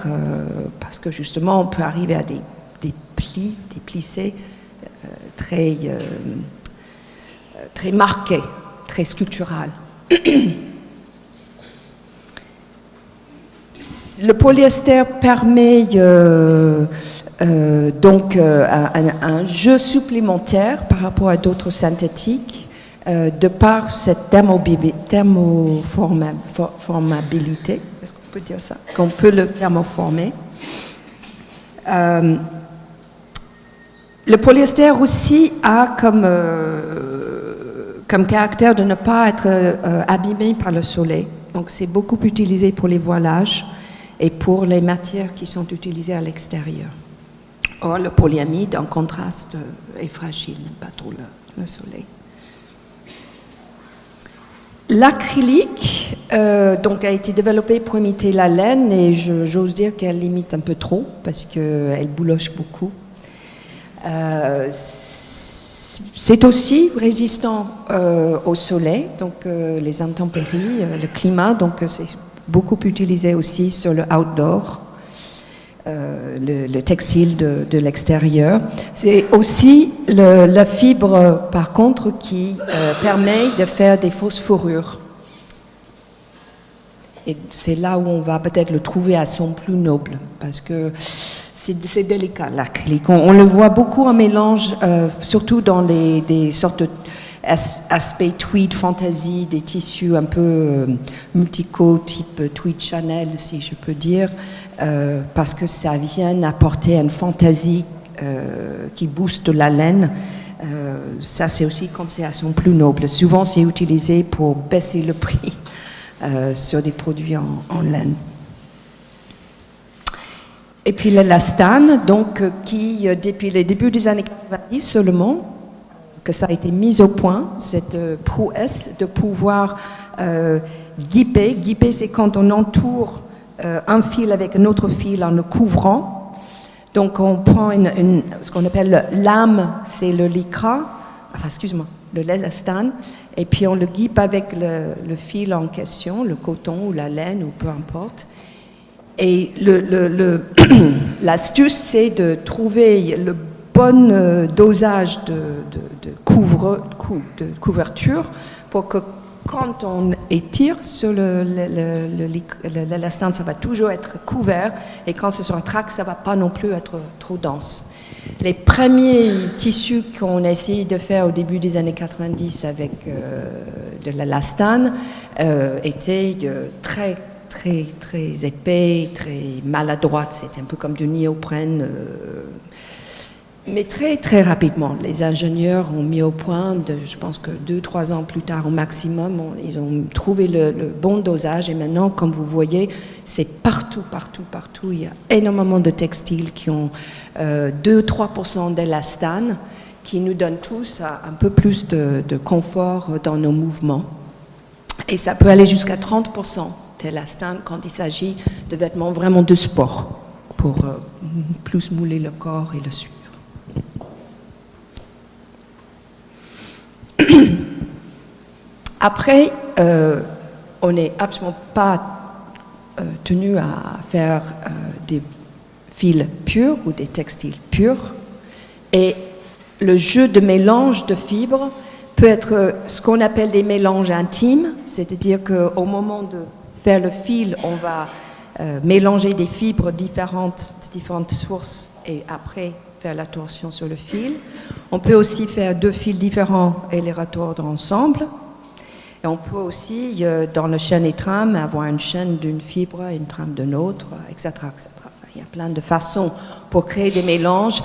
parce que justement, on peut arriver à des plis, des plissés très marqués, très sculptural. Le polyester permet donc un jeu supplémentaire par rapport à d'autres synthétiques, de par cette thermoformabilité, est-ce qu'on peut dire ça? Qu'on peut le thermoformer. Le polyester aussi a comme comme caractère de ne pas être abîmé par le soleil. Donc c'est beaucoup utilisé pour les voilages et pour les matières qui sont utilisées à l'extérieur. Or, le polyamide, en contraste, est fragile, n'aime pas trop le soleil. L'acrylique donc a été développé pour imiter la laine et j'ose dire qu'elle l'imite un peu trop parce qu'elle bouloche beaucoup. C'est aussi résistant au soleil, donc les intempéries, le climat, donc c'est beaucoup utilisé aussi sur le outdoor, le textile de l'extérieur. C'est aussi la fibre, par contre, qui permet de faire des fausses fourrures. Et c'est là où on va peut-être le trouver à son plus noble, parce que c'est délicat, l'acrylique. On le voit beaucoup en mélange, surtout dans des sortes d'aspects tweed fantasy, des tissus un peu multico, type tweed Chanel, si je peux dire, parce que ça vient apporter une fantaisie qui booste la laine. Ça, c'est aussi quand c'est à son plus noble. Souvent, c'est utilisé pour baisser le prix sur des produits en laine. Et puis l'élastane, donc, qui, depuis le début des années 90 seulement, que ça a été mis au point, cette prouesse de pouvoir guiper. Guiper, c'est quand on entoure un fil avec un autre fil en le couvrant. Donc on prend ce qu'on appelle lame, c'est le lycra, le l'élastane, et puis on le guipe avec le fil en question, le coton ou la laine ou peu importe. Et l'astuce, c'est de trouver le bon dosage de couverture pour que quand on étire sur l'élastane, ça va toujours être couvert et quand ce sera traque, ça ne va pas non plus être trop dense. Les premiers tissus qu'on a essayé de faire au début des années 90 avec de l'élastane étaient très épais, très maladroite, c'était un peu comme du néoprène. Mais très rapidement, les ingénieurs ont mis au point, je pense que 2-3 ans plus tard au maximum, ils ont trouvé le bon dosage et maintenant, comme vous voyez, c'est partout. Il y a énormément de textiles qui ont 2-3% d'élastane, qui nous donnent tous un peu plus de confort dans nos mouvements. Et ça peut aller jusqu'à 30%. D'élastane quand il s'agit de vêtements vraiment de sport pour plus mouler le corps et le suivre. Après, on n'est absolument pas tenu à faire des fils purs ou des textiles purs et le jeu de mélange de fibres peut être ce qu'on appelle des mélanges intimes, c'est-à-dire qu'au moment de faire le fil, on va mélanger des fibres différentes de différentes sources et après faire la torsion sur le fil. On peut aussi faire 2 fils différents et les retordre ensemble. Et on peut aussi, dans le chaîne et trame, avoir une chaîne d'une fibre et une trame d'une autre, etc., etc. Il y a plein de façons pour créer des mélanges,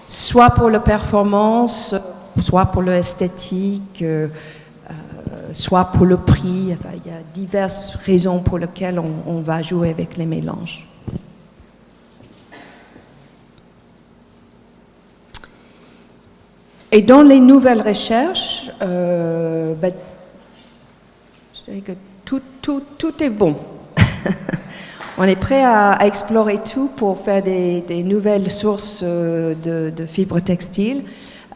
soit pour la performance, soit pour l'esthétique, soit pour le prix. Enfin, il y a diverses raisons pour lesquelles on va jouer avec les mélanges. Et dans les nouvelles recherches, je dirais que tout est bon. On est prêt à explorer tout pour faire des nouvelles sources de fibres textiles.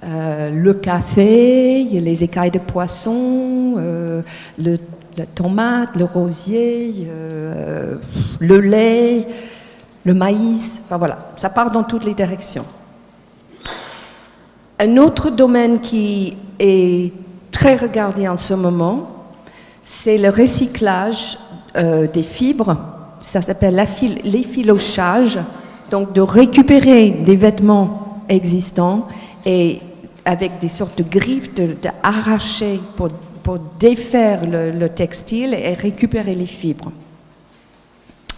Le café, les écailles de poisson, la tomate, le rosier, le lait, le maïs, enfin voilà, ça part dans toutes les directions. Un autre domaine qui est très regardé en ce moment, c'est le recyclage des fibres. Ça s'appelle l'effilochage, donc de récupérer des vêtements existants et avec des sortes de griffes, d'arracher pour défaire le textile et récupérer les fibres.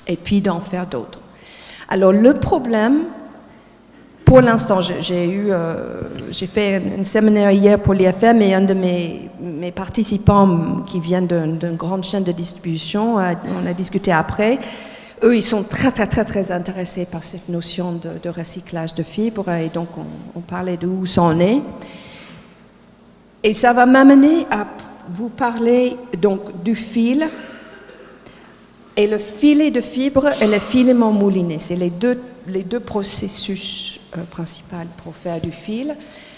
Et puis d'en faire d'autres. Alors le problème pour l'instant, j'ai fait un séminaire hier pour l'IFM et un de mes participants qui vient d'une grande chaîne de distribution, on a discuté après. Eux, ils sont très, très, très, très intéressés par cette notion de recyclage de fibres et donc on parlait d'où ça en est. Et ça va m'amener à vous parler donc du fil et le filet de fibre et le filament mouliné. C'est les deux processus principaux pour faire du fil.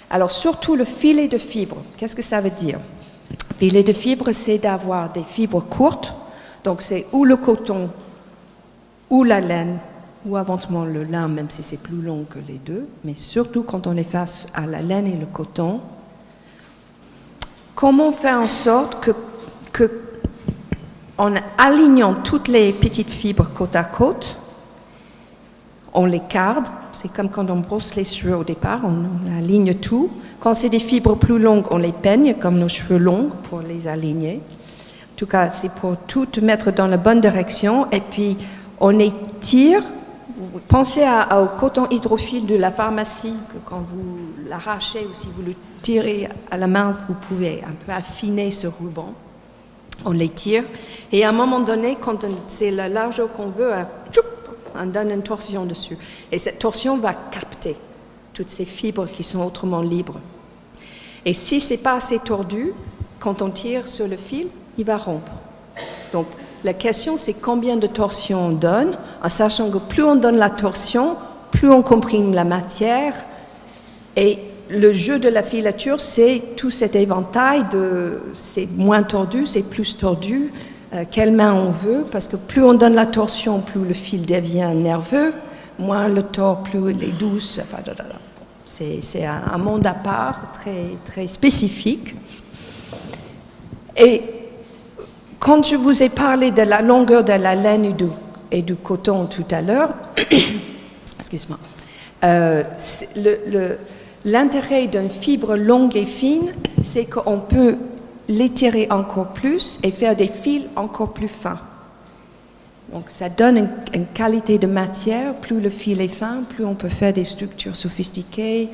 Alors surtout le filet de fibre, qu'est-ce que ça veut dire? Filet de fibre, c'est d'avoir des fibres courtes, donc c'est ou le coton ou la laine, ou éventuellement le lin, même si c'est plus long que les deux, mais surtout quand on est face à la laine et le coton. Comment faire en sorte que en alignant toutes les petites fibres côte à côte, on les carde, c'est comme quand on brosse les cheveux au départ, on aligne tout. Quand c'est des fibres plus longues, on les peigne comme nos cheveux longs pour les aligner. En tout cas, c'est pour tout mettre dans la bonne direction et puis on étire. Pensez au coton hydrophile de la pharmacie, que quand vous l'arrachez ou si vous le tirez à la main, vous pouvez un peu affiner ce ruban. On l'étire et à un moment donné, quand c'est la largeur qu'on veut, on donne une torsion dessus. Et cette torsion va capter toutes ces fibres qui sont autrement libres. Et si ce n'est pas assez tordu, quand on tire sur le fil, il va rompre. Donc, la question, c'est combien de torsion on donne, en sachant que plus on donne la torsion, plus on comprime la matière. Et le jeu de la filature, c'est tout cet éventail de c'est moins tordu, c'est plus tordu, quelle main on veut, parce que plus on donne la torsion, plus le fil devient nerveux, moins le tord, plus il est douce. Enfin, c'est un monde à part, très, très spécifique. Et quand je vous ai parlé de la longueur de la laine et du coton tout à l'heure, excuse-moi, l'intérêt d'une fibre longue et fine, c'est qu'on peut l'étirer encore plus et faire des fils encore plus fins. Donc ça donne une qualité de matière. Plus le fil est fin, plus on peut faire des structures sophistiquées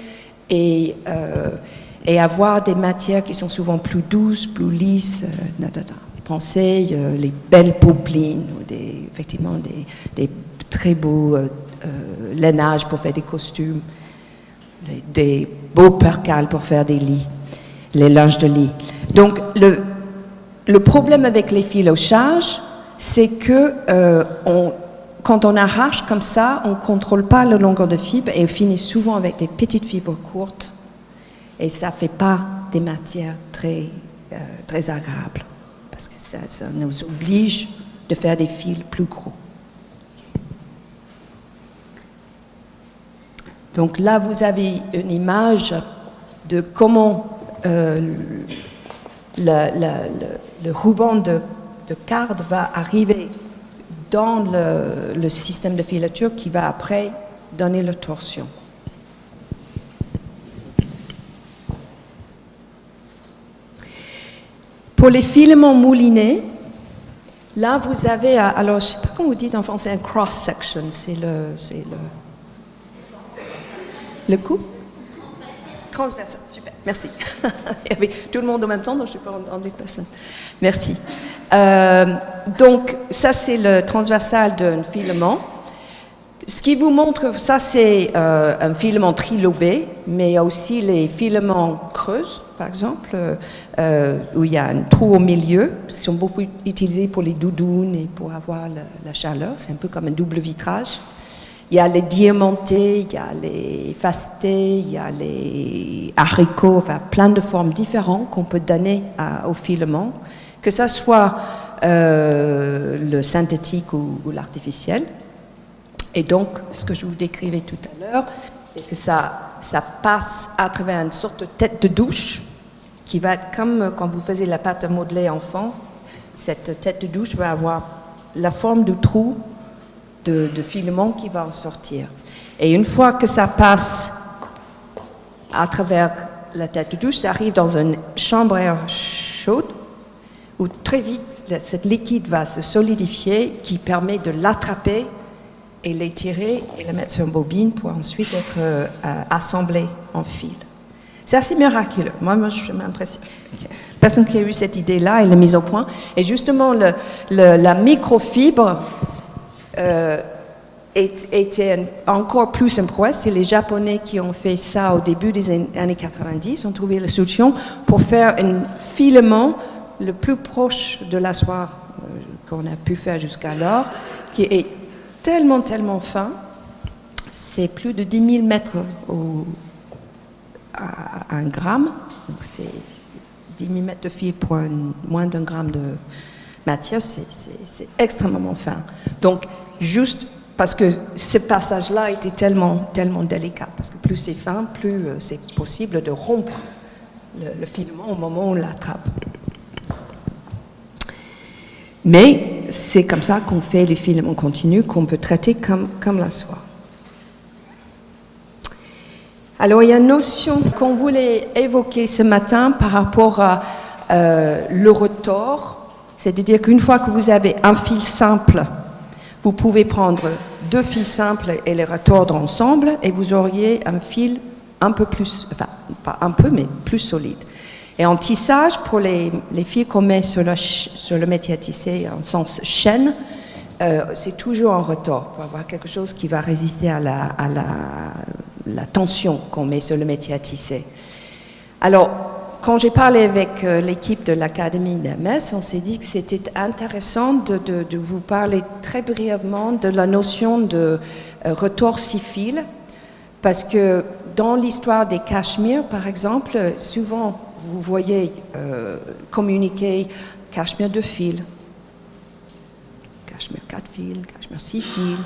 et avoir des matières qui sont souvent plus douces, plus lisses. Pensez les belles popelines ou effectivement des très beaux lainages pour faire des costumes, des beaux percales pour faire des lits, les linges de lit. Donc le problème avec les filochages, c'est que quand on arrache comme ça, on ne contrôle pas la longueur de fibre et on finit souvent avec des petites fibres courtes et ça ne fait pas des matières très, très agréables parce que ça nous oblige de faire des fils plus gros. Donc là, vous avez une image de comment le ruban de carte va arriver dans le système de filature qui va après donner la torsion. Pour les filaments moulinés, là vous avez, alors je ne sais pas comment vous dites en français, un cross-section, c'est le coup transversal, super, merci. Il y avait tout le monde en même temps, donc je ne suis pas en déplacement. Merci. Donc, ça, c'est le transversal d'un filament. Ce qui vous montre, ça, c'est un filament trilobé, mais il y a aussi les filaments creux, par exemple, où il y a un trou au milieu. Ils sont beaucoup utilisés pour les doudounes et pour avoir la chaleur. C'est un peu comme un double vitrage. Il y a les diamantés, il y a les fastés, il y a les haricots, enfin plein de formes différentes qu'on peut donner au filament, que ce soit le synthétique ou l'artificiel. Et donc, ce que je vous décrivais tout à l'heure, c'est que ça passe à travers une sorte de tête de douche qui va être comme quand vous faisiez la pâte à modeler enfant. Cette tête de douche va avoir la forme du trou de filament qui va en sortir. Et une fois que ça passe à travers la tête de douche, ça arrive dans une chambre à air chaude où très vite, cette liquide va se solidifier qui permet de l'attraper et les tirer et les mettre sur une bobine pour ensuite être assemblés en fil. C'est assez miraculeux. Moi je m'impressionne. Personne qui a eu cette idée-là, elle est mise au point. Et justement, la microfibre était encore plus une prouesse. C'est les Japonais qui ont fait ça au début des années 90, ont trouvé la solution pour faire un filament le plus proche de la soie qu'on a pu faire jusqu'alors, qui est tellement fin, c'est plus de 10 000 mètres à 1 gramme, donc c'est 10 000 mètres de fil pour moins d'un gramme de matière, c'est extrêmement fin. Donc, juste parce que ce passage-là était tellement délicat, parce que plus c'est fin, plus c'est possible de rompre le filament au moment où on l'attrape. Mais c'est comme ça qu'on fait les filaments continus, qu'on peut traiter comme la soie. Alors, il y a une notion qu'on voulait évoquer ce matin par rapport à le retors, c'est-à-dire qu'une fois que vous avez un fil simple, vous pouvez prendre 2 fils simples et les retordre ensemble et vous auriez un fil un peu plus, enfin, pas un peu, mais plus solide. Et en tissage, pour les fils qu'on met sur le métier à tisser en sens chaîne, c'est toujours en retors pour avoir quelque chose qui va résister à la tension qu'on met sur le métier à tisser. Alors, quand j'ai parlé avec l'équipe de l'Académie d'Hermès, on s'est dit que c'était intéressant de vous parler très brièvement de la notion de retors 6 fils, parce que dans l'histoire des cachemires, par exemple, souvent vous voyez communiquer cachemire 2 fils, cachemire 4 fils, cachemire 6 fils.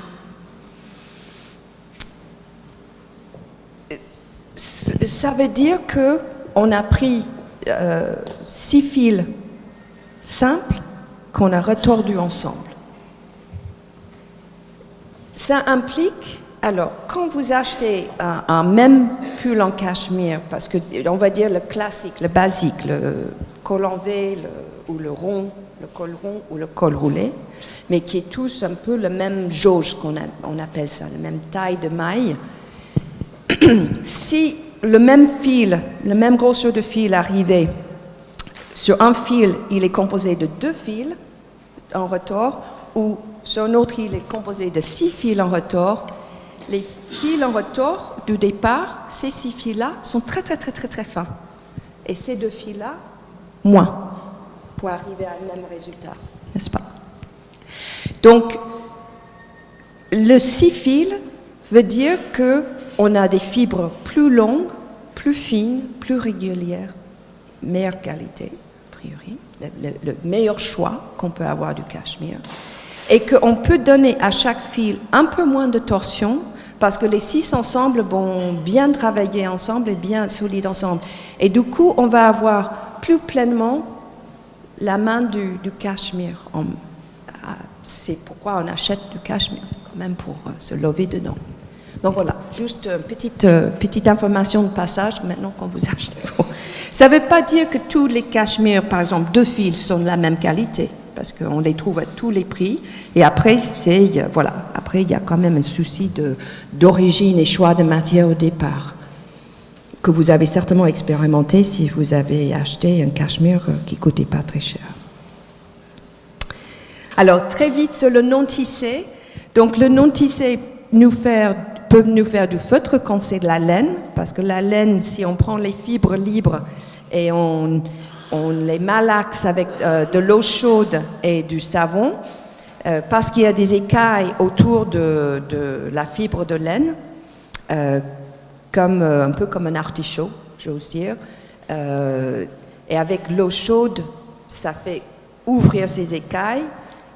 Ça veut dire qu'on a pris 6 fils simples qu'on a retordus ensemble. Ça implique, alors, quand vous achetez un même pull en cachemire, parce que on va dire le classique, le basique, le col en V ou le rond, le col rond ou le col roulé, mais qui est tous un peu le même jauge, on appelle ça, la même taille de maille. Si le même fil, la même grosseur de fil arrivait sur un fil, il est composé de 2 fils en retors, ou sur un autre, il est composé de 6 fils en retors. Les fils en retors du départ, ces 6 fils-là sont très fins. Et ces 2 fils-là, moins, pour arriver à un même résultat, n'est-ce pas? Donc, le 6 fils veut dire qu'on a des fibres plus longues, plus fines, plus régulières, meilleure qualité, a priori, le meilleur choix qu'on peut avoir du cachemire. Et qu'on peut donner à chaque fil un peu moins de torsion, parce que les 6 ensemble vont bien travailler ensemble et bien solides ensemble. Et du coup, on va avoir plus pleinement la main du cachemire. C'est pourquoi on achète du cachemire, c'est quand même pour se lever dedans. Donc voilà, juste petite information de passage maintenant qu'on vous achète. Ça ne veut pas dire que tous les cachemires, par exemple 2 fils, sont de la même qualité, parce qu'on les trouve à tous les prix. Et après, après il y a quand même un souci d'origine et choix de matière au départ, que vous avez certainement expérimenté si vous avez acheté un cachemire qui ne coûtait pas très cher. Alors, très vite sur le non-tissé. Donc, le non-tissé peut nous faire du feutre quand c'est de la laine, parce que la laine, si on prend les fibres libres et on les malaxe avec de l'eau chaude et du savon, parce qu'il y a des écailles autour de la fibre de laine, un peu comme un artichaut, j'ose dire. Et avec l'eau chaude, ça fait ouvrir ces écailles.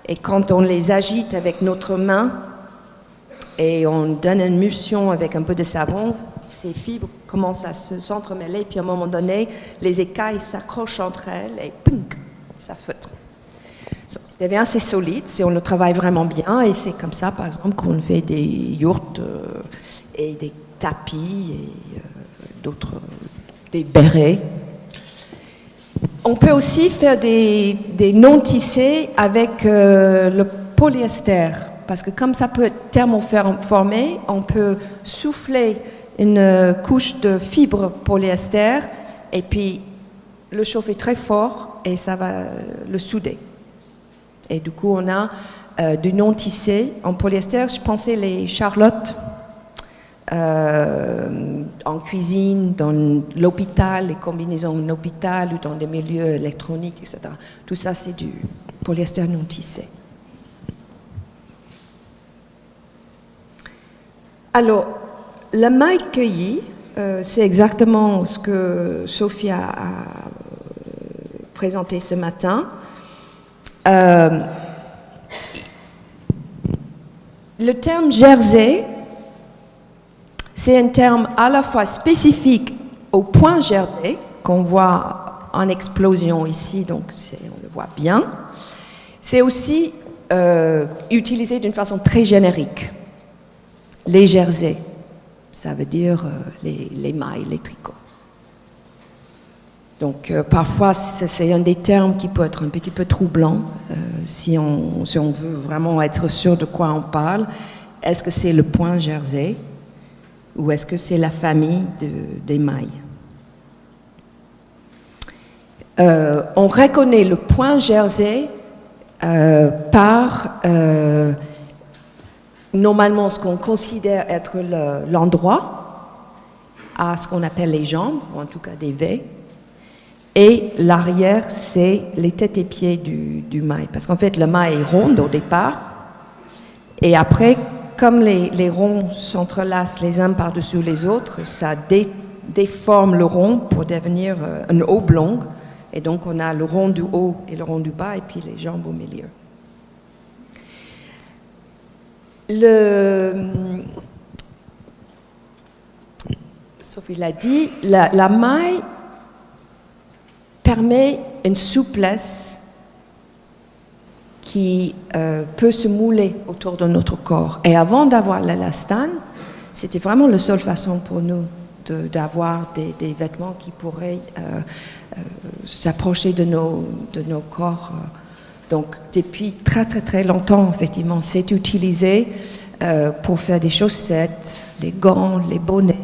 Et quand on les agite avec notre main et on donne une emulsion avec un peu de savon, ces fibres commencent à s'entremêler, puis à un moment donné, les écailles s'accrochent entre elles et pink, ça feutre. Ça devient assez solide si on le travaille vraiment bien, et c'est comme ça, par exemple, qu'on fait des yourtes et des tapis et des bérets. On peut aussi faire des non-tissés avec le polyester, parce que comme ça peut être thermoformé, on peut souffler une couche de fibre polyester et puis le chauffer très fort et ça va le souder. Et du coup, on a du non-tissé en polyester. Je pensais les charlottes en cuisine, dans l'hôpital, les combinaisons en hôpital ou dans des milieux électroniques, etc. Tout ça, c'est du polyester non-tissé. Alors, la maille cueillie, c'est exactement ce que Sophia a présenté ce matin. Le terme jersey, c'est un terme à la fois spécifique au point jersey, qu'on voit en explosion ici, donc on le voit bien. C'est aussi utilisé d'une façon très générique. Les jerseys, ça veut dire les mailles, les tricots. Donc parfois, c'est un des termes qui peut être un petit peu troublant si on veut vraiment être sûr de quoi on parle. Est-ce que c'est le point jersey ou est-ce que c'est la famille des mailles? On reconnaît le point jersey par normalement ce qu'on considère être l'endroit à ce qu'on appelle les jambes, ou en tout cas des V. Et l'arrière, c'est les têtes et pieds du maille. Parce qu'en fait, le maille est ronde au départ. Et après, comme les ronds s'entrelacent les uns par-dessus les autres, ça déforme le rond pour devenir une oblongue. Et donc, on a le rond du haut et le rond du bas, et puis les jambes au milieu. Sophie l'a dit, la maille permet une souplesse qui peut se mouler autour de notre corps. Et avant d'avoir l'élastane, c'était vraiment la seule façon pour nous d'avoir des vêtements qui pourraient s'approcher de nos corps. Donc, depuis très très très longtemps, effectivement, c'est utilisé pour faire des chaussettes, les gants, les bonnets,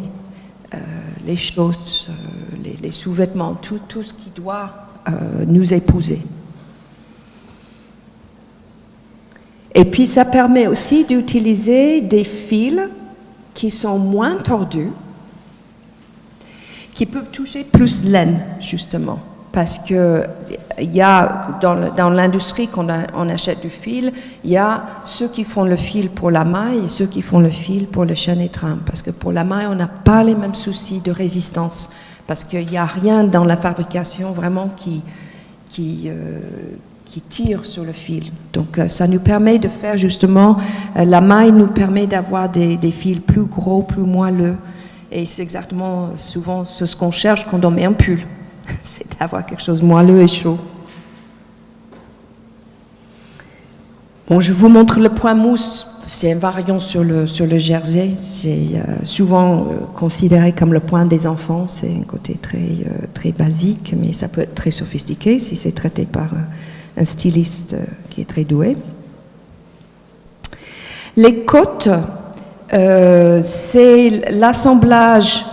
les choses, les sous-vêtements, tout ce qui doit nous épouser. Et puis, ça permet aussi d'utiliser des fils qui sont moins tordus, qui peuvent toucher plus laine, justement. Parce que il y a, dans l'industrie, quand on achète du fil, il y a ceux qui font le fil pour la maille et ceux qui font le fil pour le chaîne et trame. Parce que pour la maille, on n'a pas les mêmes soucis de résistance. Parce qu'il n'y a rien dans la fabrication vraiment qui tire sur le fil. Donc ça nous permet de faire justement, la maille nous permet d'avoir des fils plus gros, plus moelleux. Et c'est exactement souvent ce qu'on cherche quand on met un pull. C'est d'avoir quelque chose de moelleux et chaud. Bon, je vous montre le point mousse. C'est un variant sur le jersey. C'est souvent considéré comme le point des enfants. C'est un côté très basique, mais ça peut être très sophistiqué si c'est traité par un styliste qui est très doué. Les côtes, c'est l'assemblage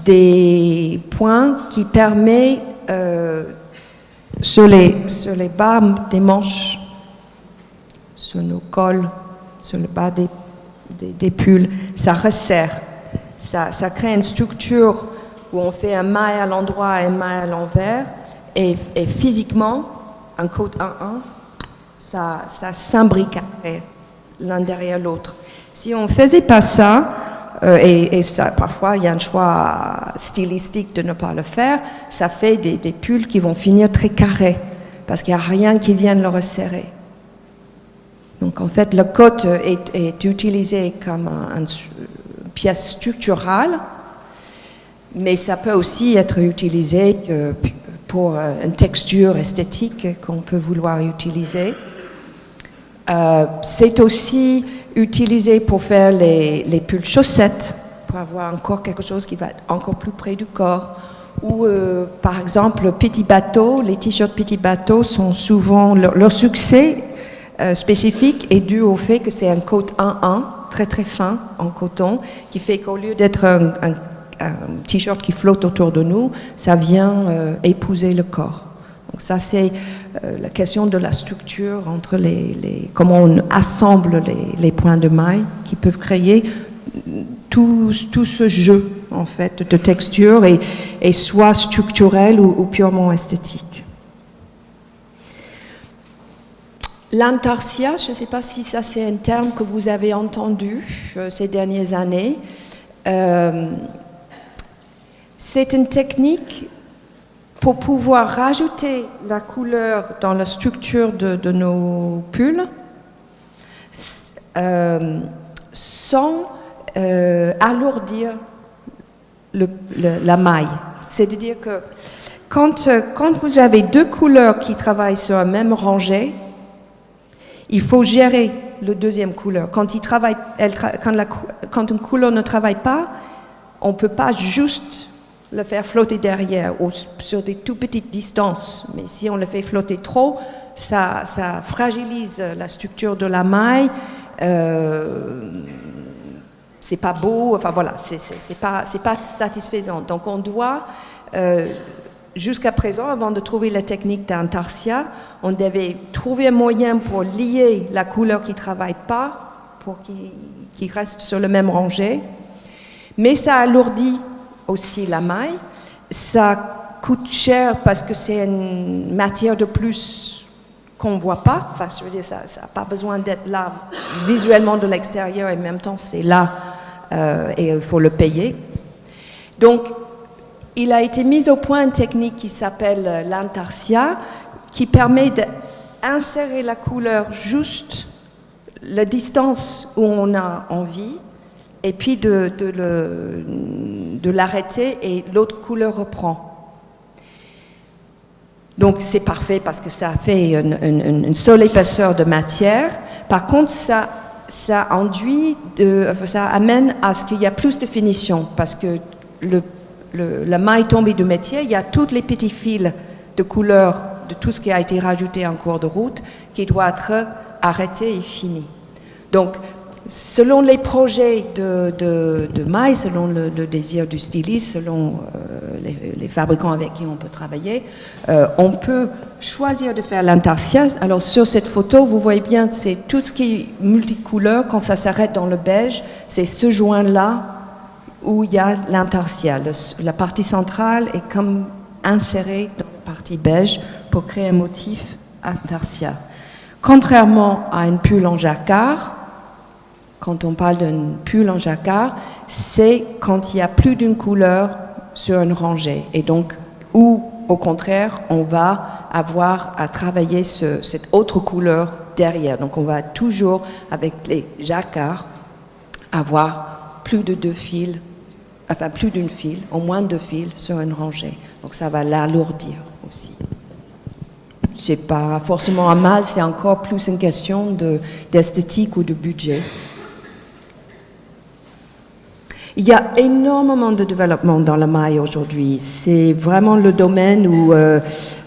des points qui permet sur les bas des manches, sur nos cols, sur le bas des pulls, ça resserre. Ça crée une structure où on fait un maille à l'endroit et un maille à l'envers, et physiquement, un côte 1-1, ça s'imbrique l'un derrière l'autre. Si on ne faisait pas ça, et ça, parfois il y a un choix stylistique de ne pas le faire, ça fait des pulls qui vont finir très carrés, parce qu'il n'y a rien qui vienne le resserrer. Donc en fait, le côte est utilisé comme une pièce structurale, mais ça peut aussi être utilisé pour une texture esthétique qu'on peut vouloir utiliser. C'est aussi utilisé pour faire les pulls chaussettes, pour avoir encore quelque chose qui va être encore plus près du corps. Ou par exemple, petit bateau, les t-shirts petit bateau sont souvent, leur succès spécifique est due au fait que c'est un coat 1-1, très très fin en coton, qui fait qu'au lieu d'être un t-shirt qui flotte autour de nous, ça vient épouser le corps. Donc ça, c'est la question de la structure entre comment on assemble les points de maille qui peuvent créer tout ce jeu, en fait, de texture et soit structurel ou purement esthétique. L'intarsia, je ne sais pas si ça c'est un terme que vous avez entendu ces dernières années. C'est une technique pour pouvoir rajouter la couleur dans la structure de nos pulls sans alourdir la maille. C'est-à-dire que quand vous avez deux couleurs qui travaillent sur la même rangée, il faut gérer la deuxième couleur. Quand une couleur ne travaille pas, on ne peut pas juste le faire flotter derrière ou sur des tout petites distances. Mais si on le fait flotter trop, ça fragilise la structure de la maille. C'est pas beau. Enfin voilà, c'est pas satisfaisant. Donc on doit jusqu'à présent, avant de trouver la technique d'intarsia, on devait trouver un moyen pour lier la couleur qui ne travaille pas, pour qu'il reste sur le même rangé. Mais ça alourdit aussi la maille. Ça coûte cher parce que c'est une matière de plus qu'on ne voit pas. Enfin, je veux dire, ça n'a pas besoin d'être là visuellement de l'extérieur et en même temps, c'est là et il faut le payer. Donc, il a été mis au point une technique qui s'appelle l'intarsia, qui permet d'insérer la couleur juste la distance où on a envie, et puis de l'arrêter et l'autre couleur reprend. Donc c'est parfait parce que ça fait une seule épaisseur de matière. Par contre, ça amène à ce qu'il y a plus de finition parce que la maille tombée du métier, il y a tous les petits fils de couleur de tout ce qui a été rajouté en cours de route qui doit être arrêté et fini. Donc, selon les projets de maille, selon le désir du styliste, selon les fabricants avec qui on peut travailler, on peut choisir de faire l'intarsia. Alors, sur cette photo, vous voyez bien, c'est tout ce qui est multicouleur. Quand ça s'arrête dans le beige, c'est ce joint-là où il y a l'intarsia. La partie centrale est comme insérée dans la partie beige pour créer un motif intarsia. Contrairement à une pull en jacquard, quand on parle d'une pull en jacquard, c'est quand il y a plus d'une couleur sur une rangée. Et donc, ou au contraire, on va avoir à travailler cette autre couleur derrière. Donc, on va toujours, avec les jacquards, avoir plus de deux fils, enfin plus d'une file, au moins deux fils sur une rangée. Donc, ça va l'alourdir aussi. C'est pas forcément un mal, c'est encore plus une question d'esthétique ou de budget. Il y a énormément de développement dans la maille aujourd'hui. C'est vraiment le domaine où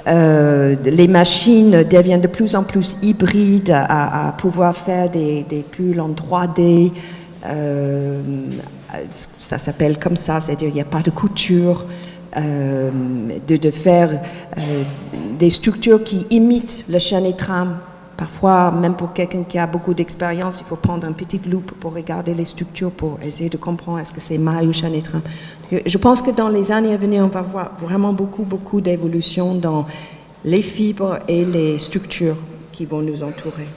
les machines deviennent de plus en plus hybrides à pouvoir faire des pulls en 3D. Ça s'appelle comme ça, c'est-à-dire il n'y a pas de couture. De faire des structures qui imitent le chaîne et trame. Parfois, même pour quelqu'un qui a beaucoup d'expérience, il faut prendre une petite loupe pour regarder les structures, pour essayer de comprendre est-ce que c'est maille ou chaîne et trame. Je pense que dans les années à venir, on va voir vraiment beaucoup d'évolution dans les fibres et les structures qui vont nous entourer.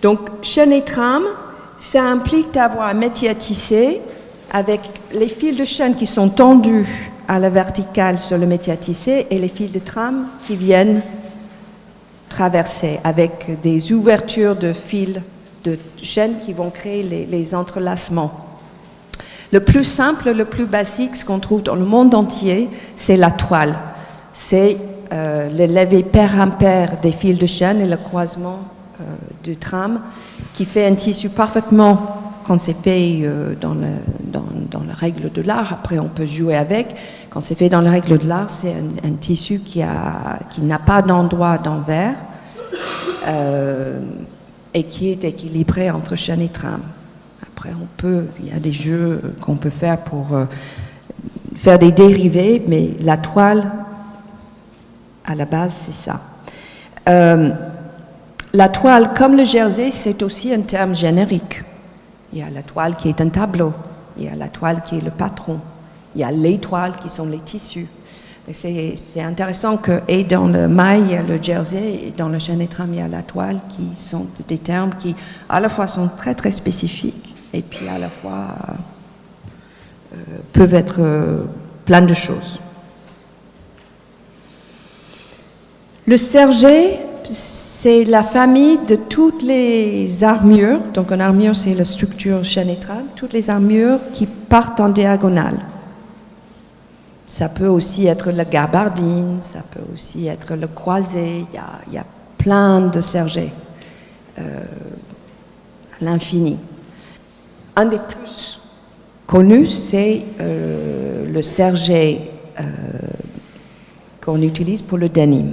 Donc, chaîne et trame, ça implique d'avoir un métier à tisser avec les fils de chaîne qui sont tendus à la verticale sur le métier à tisser et les fils de trame qui viennent traverser avec des ouvertures de fils de chaîne qui vont créer les entrelacements. Le plus simple, le plus basique, ce qu'on trouve dans le monde entier, c'est la toile. C'est le levé pair impair des fils de chaîne et le croisement du trame qui fait un tissu parfaitement, quand c'est fait dans la règle de l'art, après on peut jouer avec. Quand c'est fait dans la règle de l'art, c'est un tissu qui n'a pas d'endroit d'envers et qui est équilibré entre chaîne et trame. Après, il y a des jeux qu'on peut faire pour faire des dérivés, mais la toile, à la base, c'est ça. La toile, comme le jersey, c'est aussi un terme générique. Il y a la toile qui est un tableau, il y a la toile qui est le patron, il y a les toiles qui sont les tissus. Et c'est intéressant que, et dans le maille, il y a le jersey, et dans le chaîne et trame, il y a la toile, qui sont des termes qui, à la fois, sont très, très spécifiques, et puis à la fois peuvent être plein de choses. Le serger, c'est la famille de toutes les armures. Donc, une armure, c'est la structure chaîne et trame. Toutes les armures qui partent en diagonale. Ça peut aussi être la gabardine, ça peut aussi être le croisé. Il y a plein de sergers à l'infini. Un des plus connus, c'est le serger qu'on utilise pour le denim,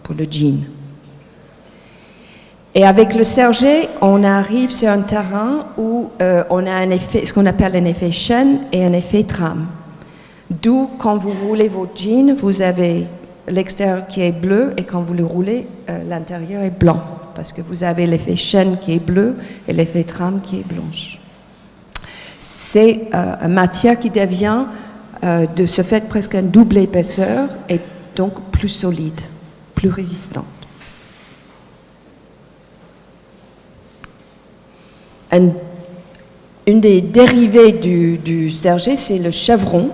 pour le jean. Et avec le serger, on arrive sur un terrain où on a un effet, ce qu'on appelle un effet chaîne et un effet trame. D'où, quand vous roulez votre jean, vous avez l'extérieur qui est bleu et quand vous le roulez, l'intérieur est blanc. Parce que vous avez l'effet chaîne qui est bleu et l'effet trame qui est blanche. C'est une matière qui devient, de ce fait, presque une double épaisseur et donc plus solide, plus résistante. Une des dérivées du serger, c'est le chevron.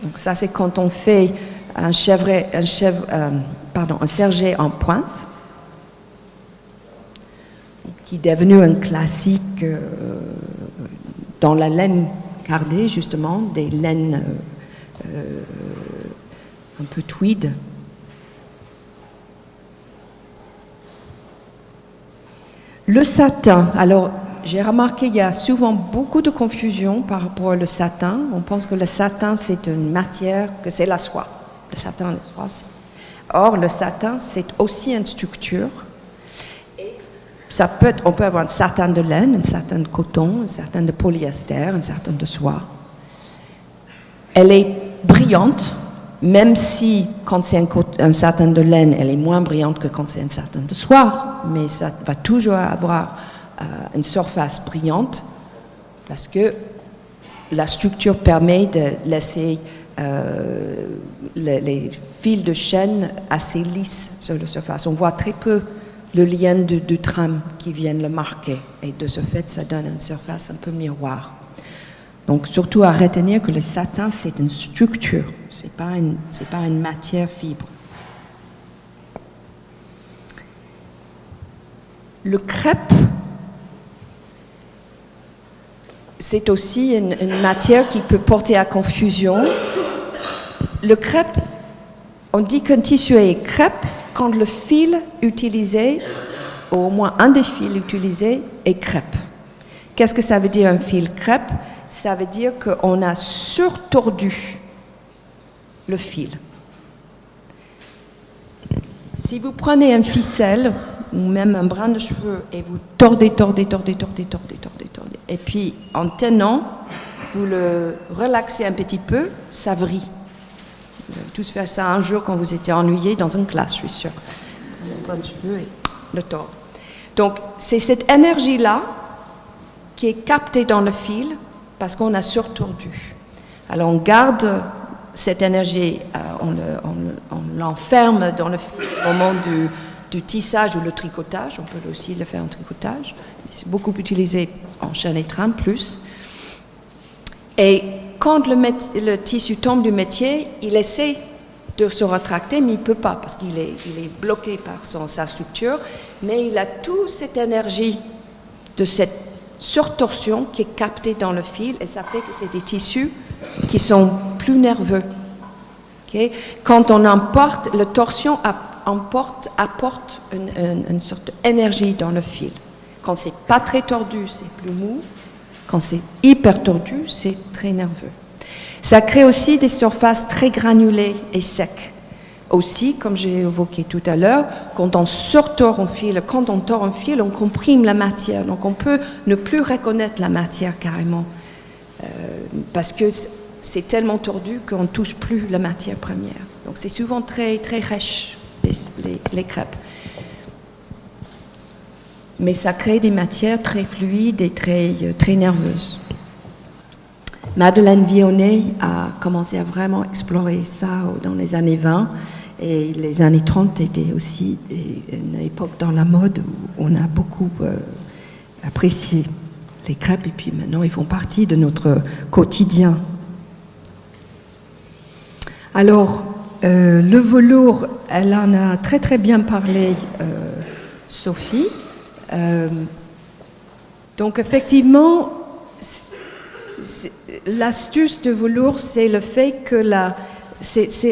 Donc ça, c'est quand on fait un serger en pointe, qui est devenu un classique dans la laine cardée, justement, des laines un peu tweed. Le satin, alors j'ai remarqué qu'il y a souvent beaucoup de confusion par rapport au satin. On pense que le satin, c'est une matière, que c'est la soie. Le satin, la soie. Or, le satin, c'est aussi une structure. Et on peut avoir un satin de laine, un satin de coton, un satin de polyester, un satin de soie. Elle est brillante, même si, quand c'est un satin de laine, elle est moins brillante que quand c'est un satin de soie. Mais ça va toujours avoir une surface brillante parce que la structure permet de laisser les fils de chaîne assez lisses sur la surface. On voit très peu le lien de trame qui viennent le marquer et de ce fait ça donne une surface un peu miroir. Donc surtout à retenir que le satin c'est une structure, c'est pas une matière fibre. Le crêpe, c'est aussi une matière qui peut porter à confusion. Le crêpe, on dit qu'un tissu est crêpe quand le fil utilisé, ou au moins un des fils utilisés, est crêpe. Qu'est-ce que ça veut dire un fil crêpe? Ça veut dire qu'on a surtordu le fil. Si vous prenez un ficelle, ou même un brin de cheveux, et vous tordez, et puis en tenant, vous le relaxez un petit peu, ça vrille. Vous avez tous fait ça un jour quand vous étiez ennuyé dans une classe, je suis sûre. Un brin de cheveux et le tordre. Donc, c'est cette énergie-là qui est captée dans le fil parce qu'on a surtordu. Alors, on garde cette énergie, on l'enferme dans le fil au moment du tissage ou le tricotage, on peut aussi le faire en tricotage, mais c'est beaucoup utilisé en chaîne et trame plus. Et quand le tissu tombe du métier, il essaie de se retracter, mais il ne peut pas parce qu'il est bloqué par sa structure, mais il a toute cette énergie de cette surtorsion qui est captée dans le fil et ça fait que c'est des tissus qui sont plus nerveux. Okay? Quand on emporte, la torsion apporte une sorte d'énergie dans le fil. Quand c'est pas très tordu, c'est plus mou. Quand c'est hyper tordu, c'est très nerveux. Ça crée aussi des surfaces très granulées et secs. aussi, comme j'ai évoqué tout à l'heure, quand on surtord un fil, quand on tord un fil, on comprime la matière. Donc on peut ne plus reconnaître la matière carrément. Parce que c'est tellement tordu qu'on ne touche plus la matière première. Donc c'est souvent très, très rêche, les crêpes. Mais ça crée des matières très fluides et très, très nerveuses. Madeleine Vionnet a commencé à vraiment explorer ça dans les années 20 et les années 30 étaient aussi une époque dans la mode où on a beaucoup apprécié les crêpes et puis maintenant ils font partie de notre quotidien. Alors, le velours, elle en a très très bien parlé, Sophie. Donc effectivement, l'astuce de velours, c'est le fait que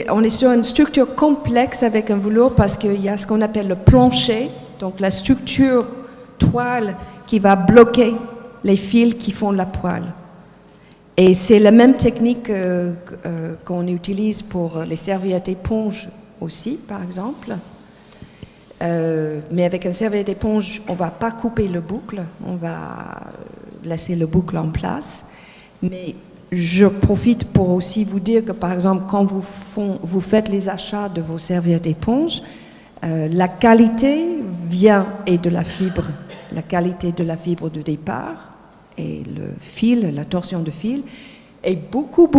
on est sur une structure complexe avec un velours parce qu'il y a ce qu'on appelle le plancher, donc la structure toile qui va bloquer les fils qui font la poêle. Et c'est la même technique qu'on utilise pour les serviettes éponges aussi, par exemple. Mais avec un serviette éponge, on ne va pas couper le boucle, on va laisser le boucle en place. Mais je profite pour aussi vous dire que, par exemple, quand vous faites les achats de vos serviettes éponges, la qualité vient et de la fibre, la qualité de la fibre de départ et le fil, la torsion de fil, et beaucoup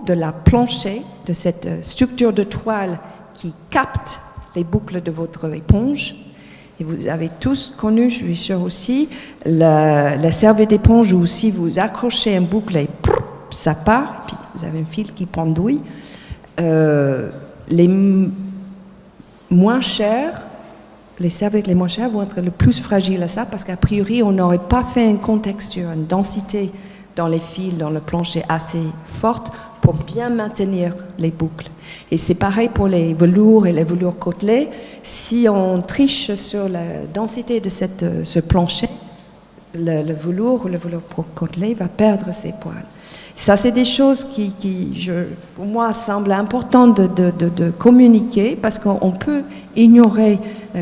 de la plancher, de cette structure de toile qui capte les boucles de votre éponge. Et vous avez tous connu, je suis sûre aussi, la serviette éponge où si vous accrochez un boucle et ça part, et puis vous avez un fil qui pendouille. Les moins chers, les serviettes les moins chères vont être le plus fragiles à ça parce qu'a priori, on n'aurait pas fait une contexture, une densité dans les fils, dans le plancher assez forte pour bien maintenir les boucles. Et c'est pareil pour les velours et les velours côtelés. Si on triche sur la densité de ce plancher, le velours ou le velours côtelé va perdre ses poils. Ça, c'est des choses qui pour moi, semblent importantes de communiquer parce qu'on peut ignorer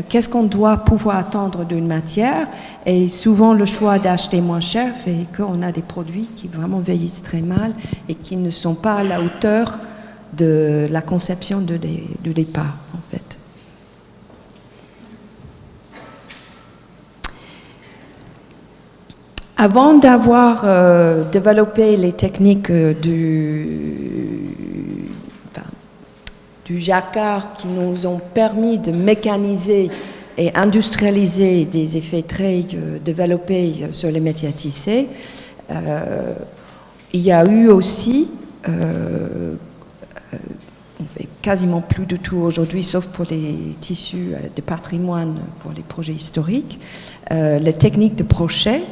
qu'est-ce qu'on doit pouvoir attendre d'une matière et souvent le choix d'acheter moins cher fait qu'on a des produits qui vraiment vieillissent très mal et qui ne sont pas à la hauteur de la conception de départ, en fait. Avant d'avoir développé les techniques du jacquard qui nous ont permis de mécaniser et industrialiser des effets très développés sur les métiers à tisser, il y a eu aussi, on fait quasiment plus de tout aujourd'hui, sauf pour les tissus de patrimoine, pour les projets historiques, les techniques de crochet,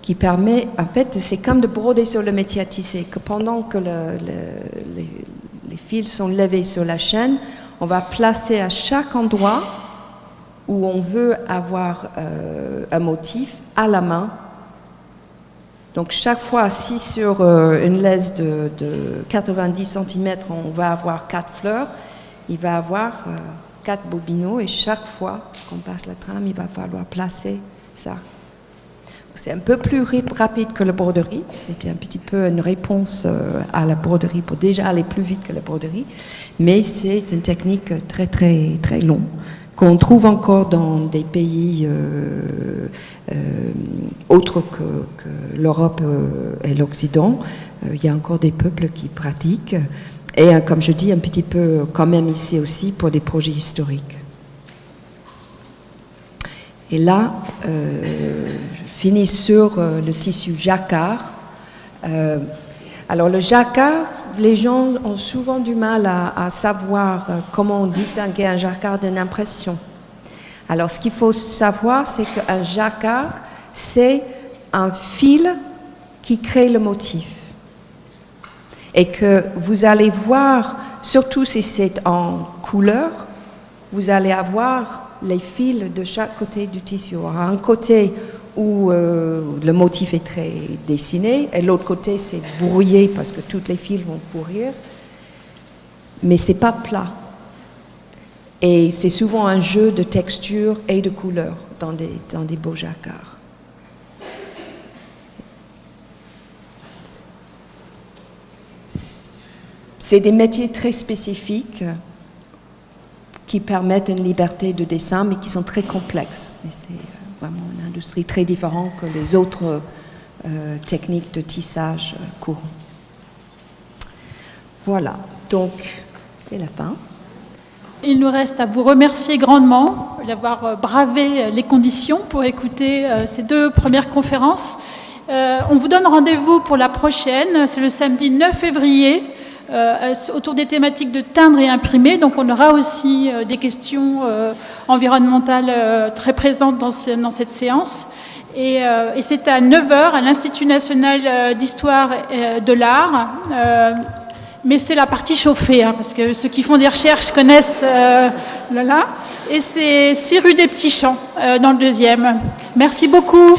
qui permet, en fait, c'est comme de broder sur le métier à tisser, que pendant que les fils sont levés sur la chaîne, on va placer à chaque endroit où on veut avoir un motif à la main. Donc chaque fois, si sur une laisse de 90 cm, on va avoir 4 fleurs, il va avoir 4 bobinaux et chaque fois qu'on passe la trame, il va falloir placer ça. C'est un peu plus rapide que la broderie. C'était un petit peu une réponse à la broderie pour déjà aller plus vite que la broderie. Mais c'est une technique très, très, très longue qu'on trouve encore dans des pays autres que l'Europe et l'Occident. Il y a encore des peuples qui pratiquent. Et comme je dis, un petit peu quand même ici aussi pour des projets historiques. Et là, je finis sur le tissu jacquard. Alors le jacquard, les gens ont souvent du mal à savoir comment distinguer un jacquard d'une impression. Alors ce qu'il faut savoir, c'est qu'un jacquard, c'est un fil qui crée le motif. Et que vous allez voir, surtout si c'est en couleur, vous allez avoir les fils de chaque côté du tissu. Alors, un côté où le motif est très dessiné, et l'autre côté c'est brouillé parce que tous les fils vont courir, mais c'est pas plat. Et c'est souvent un jeu de texture et de couleurs dans des beaux jacquards. C'est des métiers très spécifiques qui permettent une liberté de dessin, mais qui sont très complexes. Et c'est vraiment une industrie très différente que les autres techniques de tissage courant. Voilà, donc c'est la fin. Il nous reste à vous remercier grandement d'avoir bravé les conditions pour écouter ces 2 premières conférences. On vous donne rendez-vous pour la prochaine, c'est le samedi 9 février, autour des thématiques de teindre et imprimer. Donc on aura aussi des questions environnementales très présentes dans cette séance. Et c'est à 9h à l'Institut national d'histoire de l'art. Mais c'est la partie chauffée, hein, parce que ceux qui font des recherches connaissent là. Et c'est 6 rue des Petits Champs, dans le 2e. Merci beaucoup.